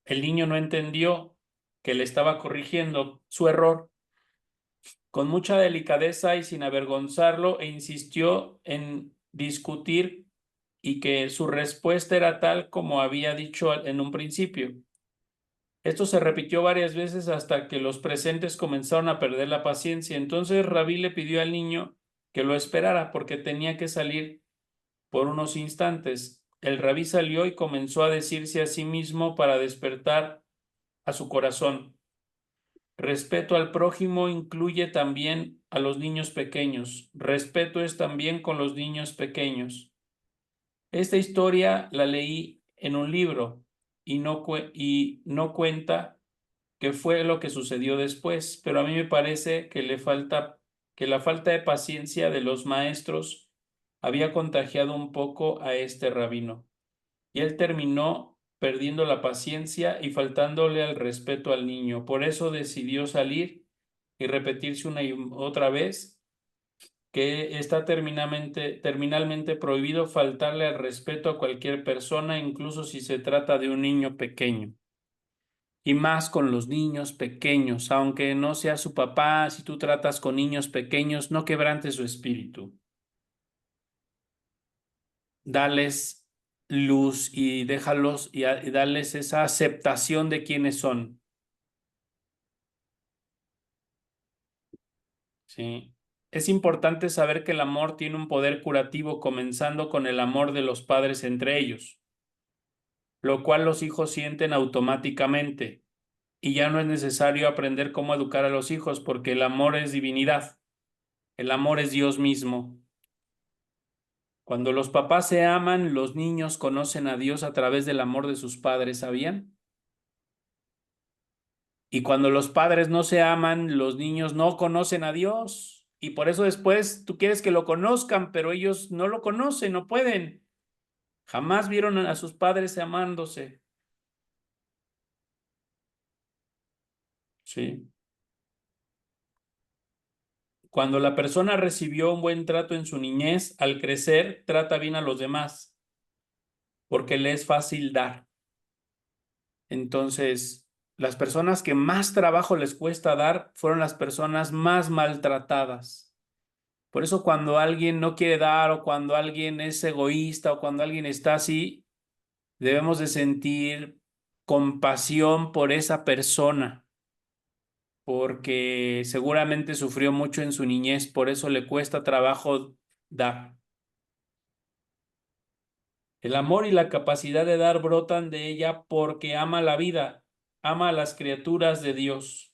El niño no entendió que le estaba corrigiendo su error con mucha delicadeza y sin avergonzarlo e insistió en discutir y que su respuesta era tal como había dicho en un principio. Esto se repitió varias veces hasta que los presentes comenzaron a perder la paciencia. Entonces Rabí le pidió al niño que lo esperara porque tenía que salir por unos instantes. El Rabí salió y comenzó a decirse a sí mismo para despertar a su corazón. Respeto al prójimo incluye también a los niños pequeños. Respeto es también con los niños pequeños. Esta historia la leí en un libro y no cuenta qué fue lo que sucedió después, pero a mí me parece que que la falta de paciencia de los maestros había contagiado un poco a este rabino. Y él terminó perdiendo la paciencia y faltándole al respeto al niño. Por eso decidió salir y repetirse una y otra vez que está terminalmente prohibido faltarle al respeto a cualquier persona, incluso si se trata de un niño pequeño. Y más con los niños pequeños, aunque no sea su papá, si tú tratas con niños pequeños, no quebrantes su espíritu. Dales luz y déjalos y darles esa aceptación de quiénes son. Sí. Es importante saber que el amor tiene un poder curativo, comenzando con el amor de los padres entre ellos, lo cual los hijos sienten automáticamente. Y ya no es necesario aprender cómo educar a los hijos, porque el amor es divinidad, el amor es Dios mismo. Cuando los papás se aman, los niños conocen a Dios a través del amor de sus padres, ¿sabían? Y cuando los padres no se aman, los niños no conocen a Dios. Y por eso después tú quieres que lo conozcan, pero ellos no lo conocen, no pueden. Jamás vieron a sus padres amándose. Sí. Cuando la persona recibió un buen trato en su niñez, al crecer, trata bien a los demás, porque le es fácil dar. Entonces, las personas que más trabajo les cuesta dar fueron las personas más maltratadas. Por eso cuando alguien no quiere dar o cuando alguien es egoísta o cuando alguien está así, debemos de sentir compasión por esa persona, porque seguramente sufrió mucho en su niñez, por eso le cuesta trabajo dar. El amor y la capacidad de dar brotan de ella porque ama la vida, ama a las criaturas de Dios.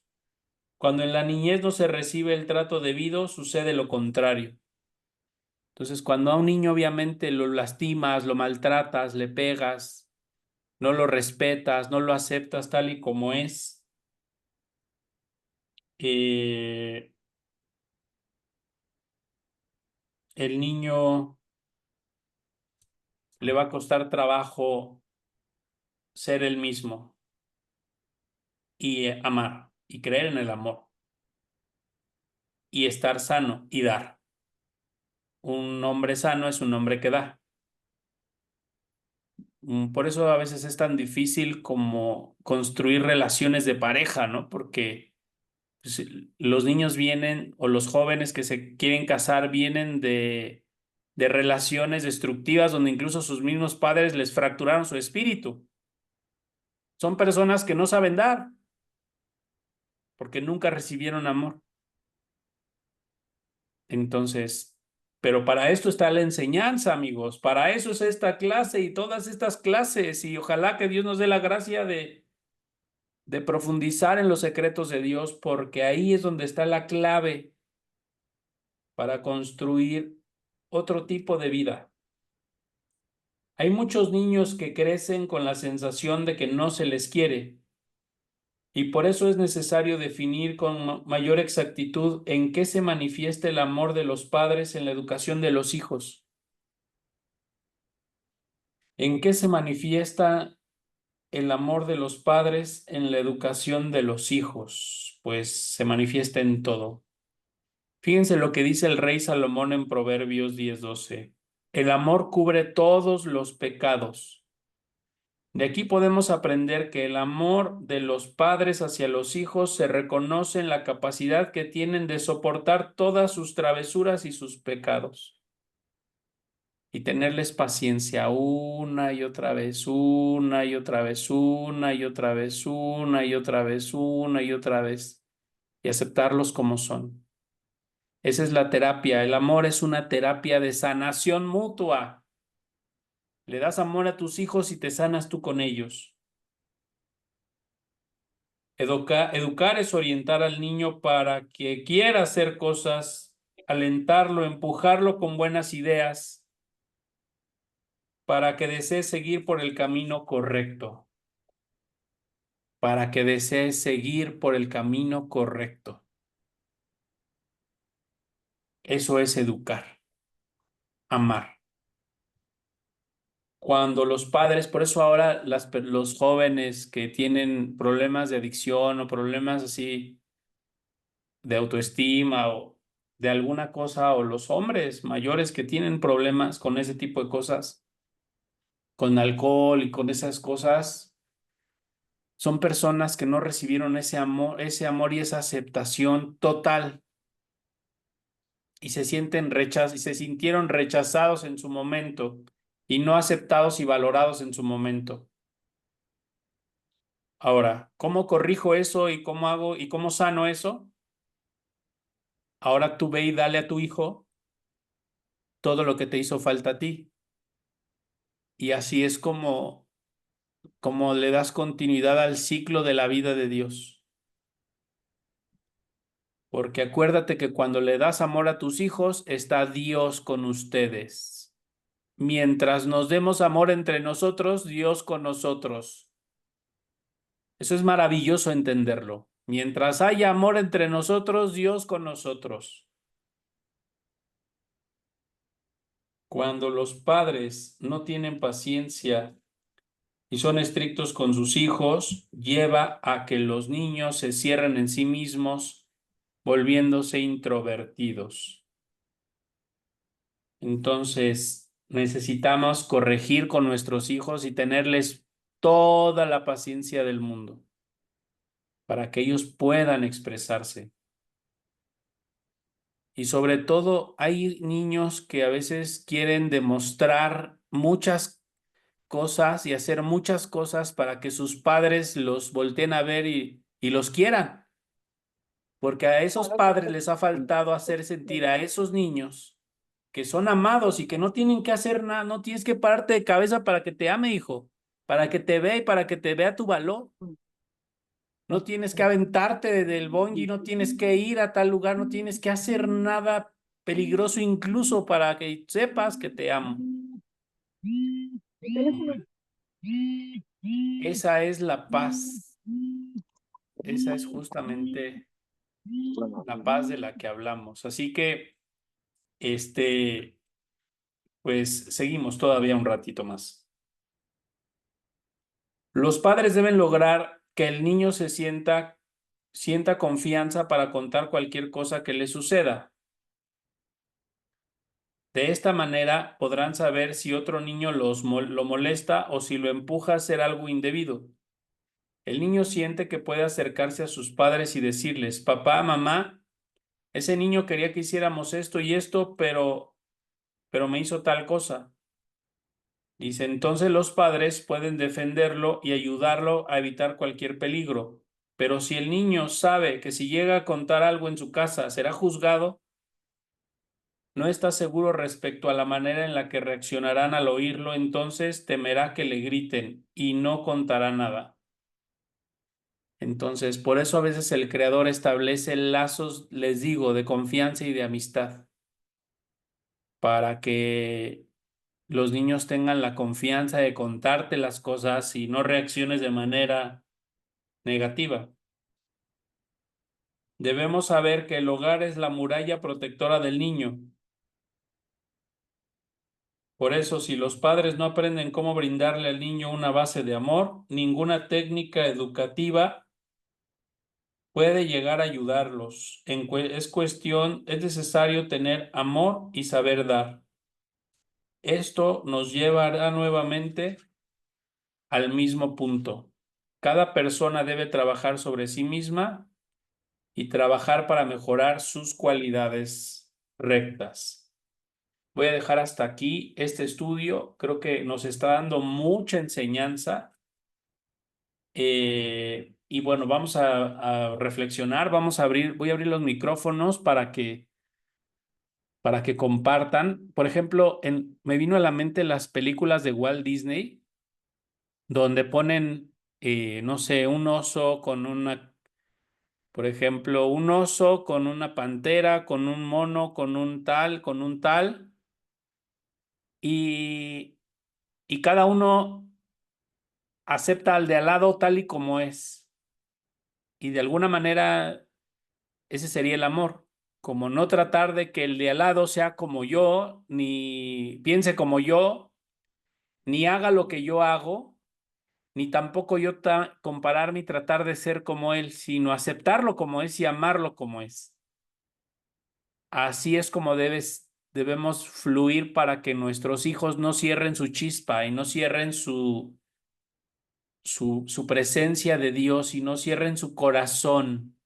Cuando en la niñez no se recibe el trato debido, sucede lo contrario. Entonces, cuando a un niño obviamente lo lastimas, lo maltratas, le pegas, no lo respetas, no lo aceptas tal y como es, eh, el niño le va a costar trabajo ser el mismo y amar y creer en el amor y estar sano y dar. Un hombre sano es un hombre que da. Por eso a veces es tan difícil como construir relaciones de pareja, ¿no? Porque pues, los niños vienen o los jóvenes que se quieren casar vienen de relaciones destructivas donde incluso sus mismos padres les fracturaron su espíritu. Son personas que no saben dar porque nunca recibieron amor. Entonces, pero para esto está la enseñanza, amigos. Para eso es esta clase y todas estas clases. Y ojalá que Dios nos dé la gracia de profundizar en los secretos de Dios, porque ahí es donde está la clave para construir otro tipo de vida. Hay muchos niños que crecen con la sensación de que no se les quiere Y por eso es necesario definir con mayor exactitud en qué se manifiesta el amor de los padres en la educación de los hijos. ¿En qué se manifiesta el amor de los padres en la educación de los hijos? Pues se manifiesta en todo. Fíjense lo que dice el rey Salomón en Proverbios 10:12. El amor cubre todos los pecados. De aquí podemos aprender que el amor de los padres hacia los hijos se reconoce en la capacidad que tienen de soportar todas sus travesuras y sus pecados. Y tenerles paciencia una y otra vez, una y otra vez, una y otra vez, una y otra vez, una y otra vez. Y aceptarlos como son. Esa es la terapia. El amor es una terapia de sanación mutua. Le das amor a tus hijos y te sanas tú con ellos. Educar es orientar al niño para que quiera hacer cosas, alentarlo, empujarlo con buenas ideas, para que desee seguir por el camino correcto, para que desee seguir por el camino correcto. Eso es educar, amar. Cuando los padres, por eso ahora los jóvenes que tienen problemas de adicción o problemas así de autoestima o de alguna cosa, o los hombres mayores que tienen problemas con ese tipo de cosas, con alcohol y con esas cosas, son personas que no recibieron ese amor y esa aceptación total y y se sintieron rechazados en su momento y no aceptados y valorados en su momento. Ahora, ¿cómo corrijo eso y cómo hago y cómo sano eso? Ahora tú ve y dale a tu hijo todo lo que te hizo falta a ti. Y así es como le das continuidad al ciclo de la vida de Dios. Porque acuérdate que cuando le das amor a tus hijos, está Dios con ustedes. Mientras nos demos amor entre nosotros, Dios con nosotros. Eso es maravilloso entenderlo. Mientras haya amor entre nosotros, Dios con nosotros. Cuando los padres no tienen paciencia y son estrictos con sus hijos, lleva a que los niños se cierren en sí mismos, volviéndose introvertidos. Entonces, necesitamos corregir con nuestros hijos y tenerles toda la paciencia del mundo para que ellos puedan expresarse. Y sobre todo, hay niños que a veces quieren demostrar muchas cosas y hacer muchas cosas para que sus padres los volteen a ver y los quieran, porque a esos padres les ha faltado hacer sentir a esos niños que son amados y que no tienen que hacer nada, no tienes que pararte de cabeza para que te ame, hijo, para que te vea y para que te vea tu valor. No tienes que aventarte del bungee, no tienes que ir a tal lugar, no tienes que hacer nada peligroso incluso para que sepas que te amo. Esa es la paz. Esa es justamente la paz de la que hablamos. Así que, pues seguimos todavía un ratito más. Los padres deben lograr que el niño sienta confianza para contar cualquier cosa que le suceda. De esta manera podrán saber si otro niño lo molesta o si lo empuja a hacer algo indebido. El niño siente que puede acercarse a sus padres y decirles: papá, mamá, ese niño quería que hiciéramos esto y esto, pero me hizo tal cosa. Dice, entonces los padres pueden defenderlo y ayudarlo a evitar cualquier peligro. Pero si el niño sabe que si llega a contar algo en su casa será juzgado, no está seguro respecto a la manera en la que reaccionarán al oírlo, entonces temerá que le griten y no contará nada. Entonces, por eso a veces el creador establece lazos, les digo, de confianza y de amistad, para que los niños tengan la confianza de contarte las cosas y no reacciones de manera negativa. Debemos saber que el hogar es la muralla protectora del niño. Por eso, si los padres no aprenden cómo brindarle al niño una base de amor, ninguna técnica educativa puede llegar a ayudarlos. Es necesario tener amor y saber dar. Esto nos llevará nuevamente al mismo punto. Cada persona debe trabajar sobre sí misma y trabajar para mejorar sus cualidades rectas. Voy a dejar hasta aquí este estudio. Creo que nos está dando mucha enseñanza. Y bueno, vamos a reflexionar, voy a abrir los micrófonos para que compartan. Por ejemplo, me vino a la mente las películas de Walt Disney, donde ponen, no sé, un oso con por ejemplo, un oso con una pantera, con un mono, con un tal, y, y cada uno acepta al de al lado tal y como es. Y de alguna manera ese sería el amor, como no tratar de que el de al lado sea como yo, ni piense como yo, ni haga lo que yo hago, ni tampoco yo compararme y tratar de ser como él, sino aceptarlo como es y amarlo como es. Así es como debemos fluir para que nuestros hijos no cierren su chispa y no cierren su presencia de Dios y no cierren su corazón.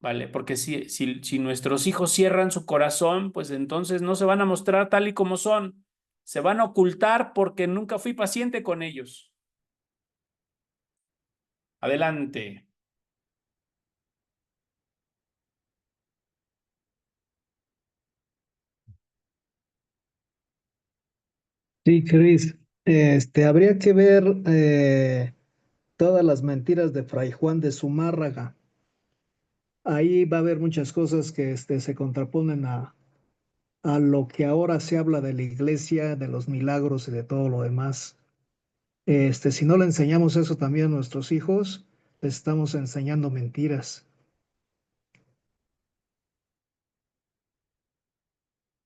¿Vale? Porque si nuestros hijos cierran su corazón, pues entonces no se van a mostrar tal y como son. Se van a ocultar porque nunca fui paciente con ellos. Adelante. Sí, Cris, habría que ver todas las mentiras de Fray Juan de Zumárraga. Ahí va a haber muchas cosas que se contraponen a lo que ahora se habla de la iglesia, de los milagros y de todo lo demás. Si no le enseñamos eso también a nuestros hijos, les estamos enseñando mentiras.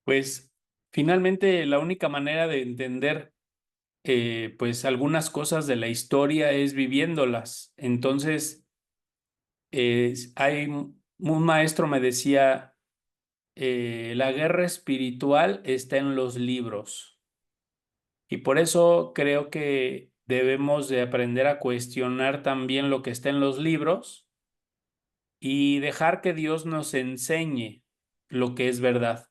Pues finalmente la única manera de entender pues algunas cosas de la historia es viviéndolas. Entonces, un maestro me decía, la guerra espiritual está en los libros. Y por eso creo que debemos de aprender a cuestionar también lo que está en los libros y dejar que Dios nos enseñe lo que es verdad.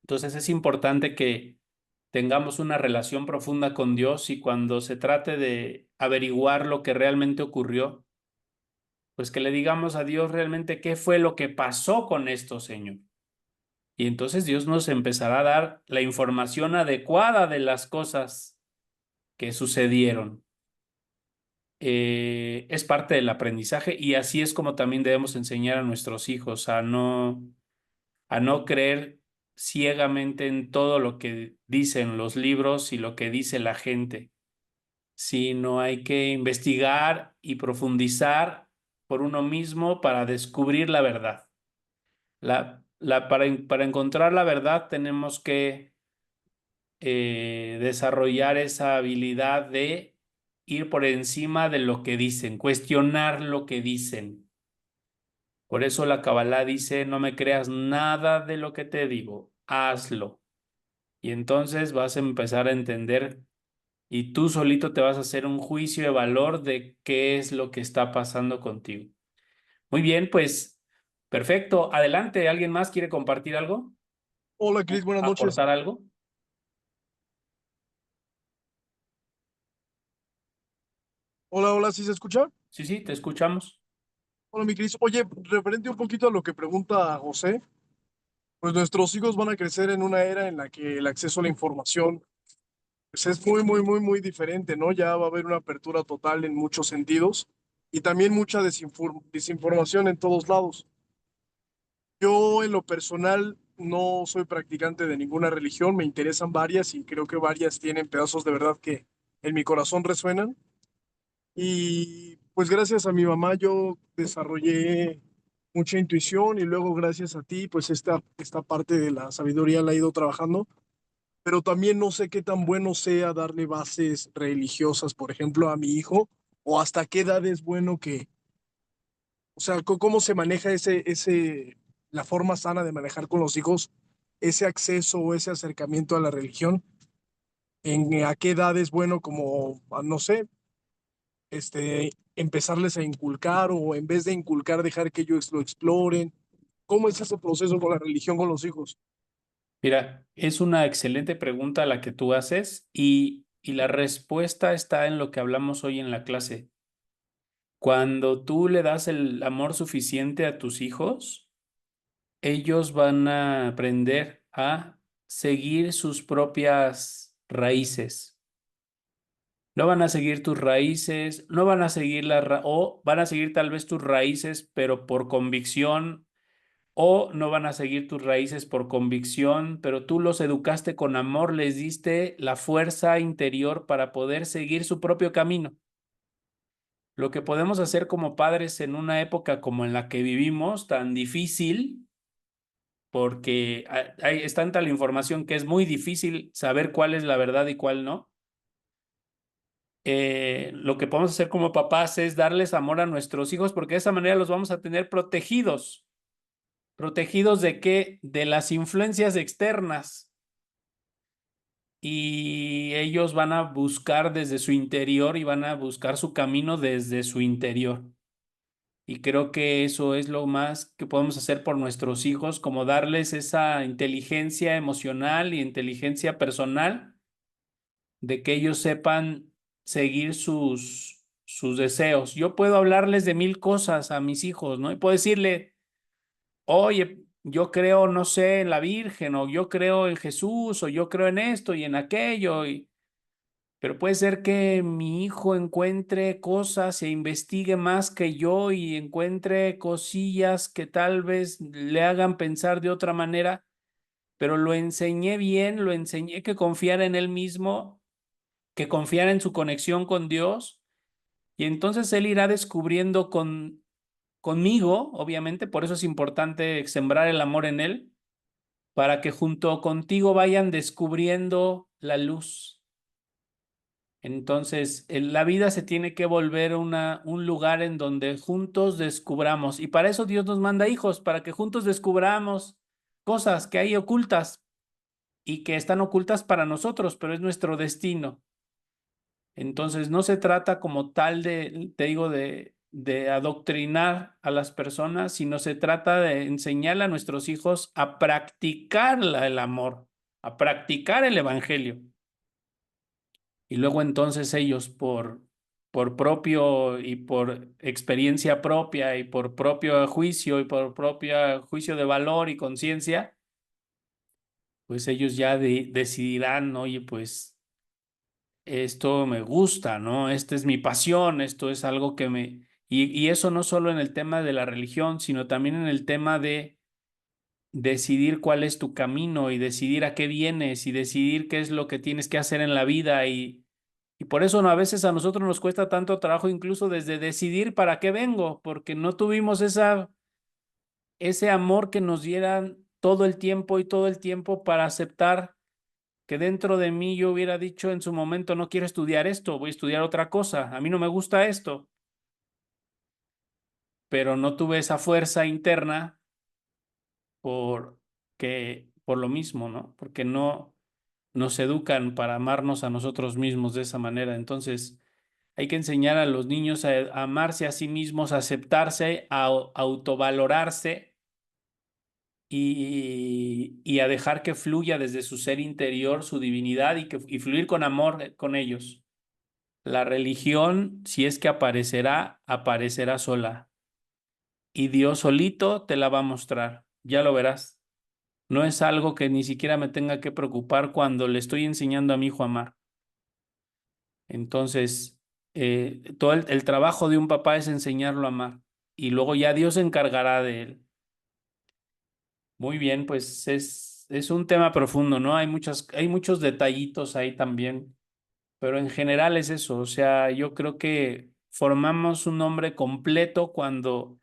Entonces es importante que tengamos una relación profunda con Dios y cuando se trate de averiguar lo que realmente ocurrió, pues que le digamos a Dios realmente qué fue lo que pasó con esto, Señor. Y entonces Dios nos empezará a dar la información adecuada de las cosas que sucedieron. Es parte del aprendizaje y así es como también debemos enseñar a nuestros hijos a no creer ciegamente en todo lo que dicen los libros y lo que dice la gente, sino hay que investigar y profundizar por uno mismo para descubrir la verdad. Para encontrar la verdad tenemos que desarrollar esa habilidad de ir por encima de lo que dicen, cuestionar lo que dicen. Por eso la Kabbalah dice, no me creas nada de lo que te digo, hazlo. Y entonces vas a empezar a entender y tú solito te vas a hacer un juicio de valor de qué es lo que está pasando contigo. Muy bien, pues perfecto. Adelante, ¿alguien más quiere compartir algo? Hola, Cris, buenas noches. ¿Aportar algo? Hola, hola, ¿sí se escucha? Sí, sí, te escuchamos. Hola, mi Cris. Oye, referente un poquito a lo que pregunta José, pues nuestros hijos van a crecer en una era en la que el acceso a la información pues es muy, muy, muy, muy diferente, ¿no? Ya va a haber una apertura total en muchos sentidos y también mucha desinformación en todos lados. Yo, en lo personal, no soy practicante de ninguna religión, me interesan varias y creo que varias tienen pedazos de verdad que en mi corazón resuenan. pues gracias a mi mamá yo desarrollé mucha intuición y luego gracias a ti, pues esta parte de la sabiduría la he ido trabajando, pero también no sé qué tan bueno sea darle bases religiosas, por ejemplo, a mi hijo, o hasta qué edad es bueno que, o sea, cómo se maneja la forma sana de manejar con los hijos ese acceso o ese acercamiento a la religión, a qué edad es bueno como, no sé, empezarles a inculcar o en vez de inculcar dejar que ellos lo exploren. ¿Cómo es ese proceso con la religión con los hijos? Mira, es una excelente pregunta la que tú haces y la respuesta está en lo que hablamos hoy en la clase. Cuando tú le das el amor suficiente a tus hijos, ellos van a aprender a seguir sus propias raíces. No van a seguir tus raíces, no van a seguir o van a seguir tal vez tus raíces, pero por convicción, o no van a seguir tus raíces por convicción, pero tú los educaste con amor, les diste la fuerza interior para poder seguir su propio camino. Lo que podemos hacer como padres en una época como en la que vivimos, tan difícil, porque es tanta la información que es muy difícil saber cuál es la verdad y cuál no. Lo que podemos hacer como papás es darles amor a nuestros hijos porque de esa manera los vamos a tener protegidos. ¿Protegidos de qué? De las influencias externas. Y ellos van a buscar desde su interior y van a buscar su camino desde su interior. Y creo que eso es lo más que podemos hacer por nuestros hijos, como darles esa inteligencia emocional y inteligencia personal de que ellos sepan seguir sus deseos. Yo puedo hablarles de 1000 cosas a mis hijos, ¿no? Y puedo decirle, oye, yo creo, no sé, en la Virgen, o yo creo en Jesús, o yo creo en esto y en aquello, pero puede ser que mi hijo encuentre cosas e investigue más que yo y encuentre cosillas que tal vez le hagan pensar de otra manera, pero lo enseñé bien, lo enseñé que confiara en él mismo, que confiara en su conexión con Dios, y entonces él irá descubriendo conmigo, obviamente, por eso es importante sembrar el amor en él, para que junto contigo vayan descubriendo la luz. Entonces, la vida se tiene que volver un lugar en donde juntos descubramos. Y para eso Dios nos manda hijos, para que juntos descubramos cosas que hay ocultas y que están ocultas para nosotros, pero es nuestro destino. Entonces, no se trata como tal te digo, de adoctrinar a las personas, sino se trata de enseñarle a nuestros hijos a practicar el amor, a practicar el evangelio. Y luego entonces ellos por propio y por experiencia propia y por propio juicio y por propio juicio de valor y conciencia, pues ellos ya decidirán, oye, pues esto me gusta, ¿no? Esta es mi pasión, esto es algo que me... Y eso no solo en el tema de la religión, sino también en el tema de decidir cuál es tu camino y decidir a qué vienes y decidir qué es lo que tienes que hacer en la vida y por eso a veces a nosotros nos cuesta tanto trabajo incluso desde decidir para qué vengo, porque no tuvimos ese amor que nos dieran todo el tiempo y todo el tiempo para aceptar que dentro de mí yo hubiera dicho en su momento, no quiero estudiar esto, voy a estudiar otra cosa, a mí no me gusta esto, pero no tuve esa fuerza interna por lo mismo, ¿no? Porque no nos educan para amarnos a nosotros mismos de esa manera. Entonces, hay que enseñar a los niños a amarse a sí mismos, a aceptarse, a autovalorarse y a dejar que fluya desde su ser interior su divinidad y fluir con amor con ellos. La religión, si es que aparecerá, aparecerá sola. Y Dios solito te la va a mostrar. Ya lo verás. No es algo que ni siquiera me tenga que preocupar cuando le estoy enseñando a mi hijo a amar. Entonces, todo el trabajo de un papá es enseñarlo a amar. Y luego ya Dios se encargará de él. Muy bien, pues es un tema profundo, ¿no? Hay muchos detallitos ahí también. Pero en general es eso. O sea, yo creo que formamos un hombre completo cuando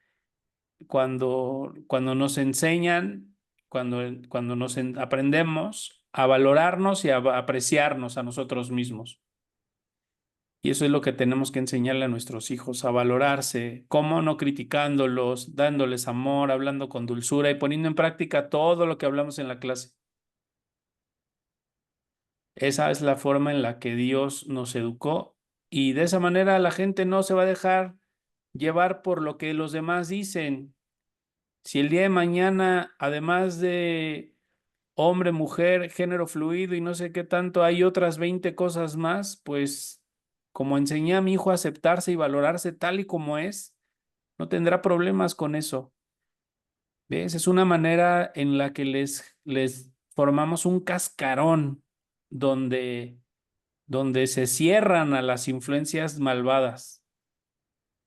nos enseñan, cuando aprendemos a valorarnos y a apreciarnos a nosotros mismos. Y eso es lo que tenemos que enseñarle a nuestros hijos, a valorarse, cómo no criticándolos, dándoles amor, hablando con dulzura y poniendo en práctica todo lo que hablamos en la clase. Esa es la forma en la que Dios nos educó y de esa manera la gente no se va a dejar llevar por lo que los demás dicen. Si el día de mañana, además de hombre, mujer, género fluido y no sé qué tanto, hay otras 20 cosas más, pues como enseñé a mi hijo a aceptarse y valorarse tal y como es, no tendrá problemas con eso. ¿Ves? Es una manera en la que les formamos un cascarón donde se cierran a las influencias malvadas.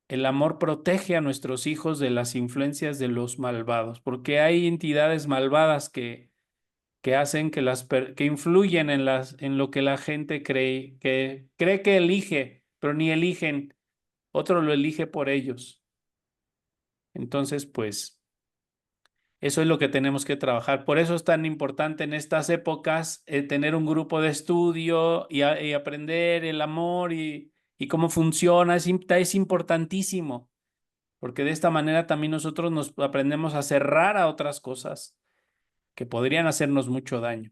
El amor protege a nuestros hijos de las influencias de los malvados, porque hay entidades malvadas que hacen que influyen en lo que la gente que elige, pero ni eligen, otro lo elige por ellos. Entonces, pues, eso es lo que tenemos que trabajar. Por eso es tan importante en estas épocas tener un grupo de estudio y aprender el amor y cómo funciona. Es importantísimo, porque de esta manera también nosotros nos aprendemos a cerrar a otras cosas que podrían hacernos mucho daño.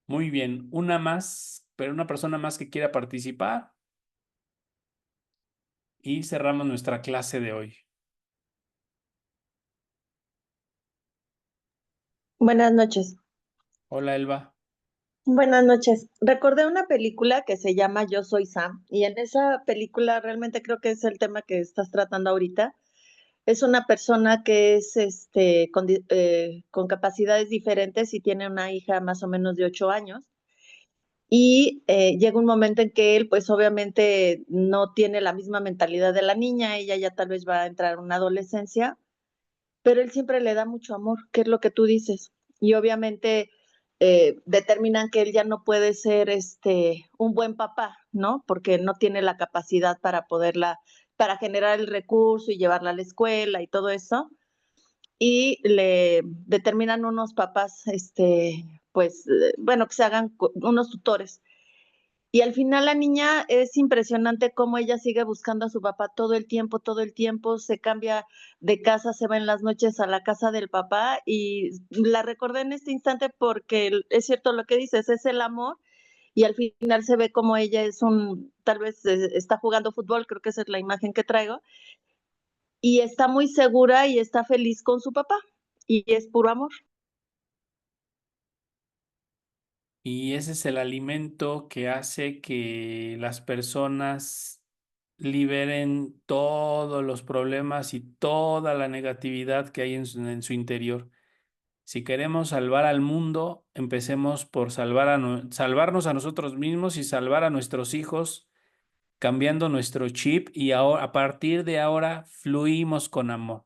Muy bien, una más, pero una persona más que quiera participar y cerramos nuestra clase de hoy. Buenas noches. Hola, Elba. Buenas noches. Recordé una película que se llama Yo Soy Sam y en esa película realmente creo que es el tema que estás tratando ahorita. Es una persona que es con capacidades diferentes y tiene una hija más o menos de 8 años. Y llega un momento en que él, pues obviamente no tiene la misma mentalidad de la niña, ella ya tal vez va a entrar en una adolescencia, pero él siempre le da mucho amor, que es lo que tú dices. Y obviamente determinan que él ya no puede ser un buen papá, ¿no? Porque no tiene la capacidad para generar el recurso y llevarla a la escuela y todo eso. Y le determinan unos papás, pues, bueno, que se hagan unos tutores. Y al final la niña es impresionante cómo ella sigue buscando a su papá todo el tiempo, se cambia de casa, se va en las noches a la casa del papá y la recordé en este instante porque es cierto lo que dices, es el amor y al final se ve como ella tal vez está jugando fútbol, creo que esa es la imagen que traigo, y está muy segura y está feliz con su papá y es puro amor. Y ese es el alimento que hace que las personas liberen todos los problemas y toda la negatividad que hay en su interior. Si queremos salvar al mundo, empecemos por salvarnos a nosotros mismos y salvar a nuestros hijos, cambiando nuestro chip y ahora, a partir de ahora fluimos con amor.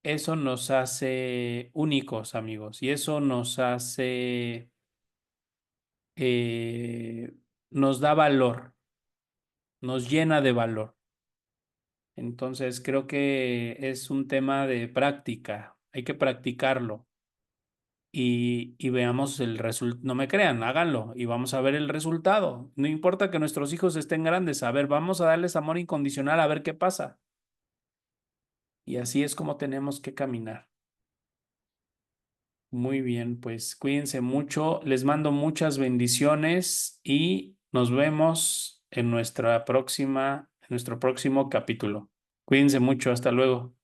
Eso nos hace únicos, amigos, y eso nos da valor, nos llena de valor. Entonces, creo que es un tema de práctica, hay que practicarlo y veamos el resultado. No me crean, háganlo y vamos a ver el resultado. No importa que nuestros hijos estén grandes, a ver, vamos a darles amor incondicional, a ver qué pasa. Y así es como tenemos que caminar. Muy bien, pues cuídense mucho, les mando muchas bendiciones y nos vemos en nuestro próximo capítulo. Cuídense mucho, hasta luego.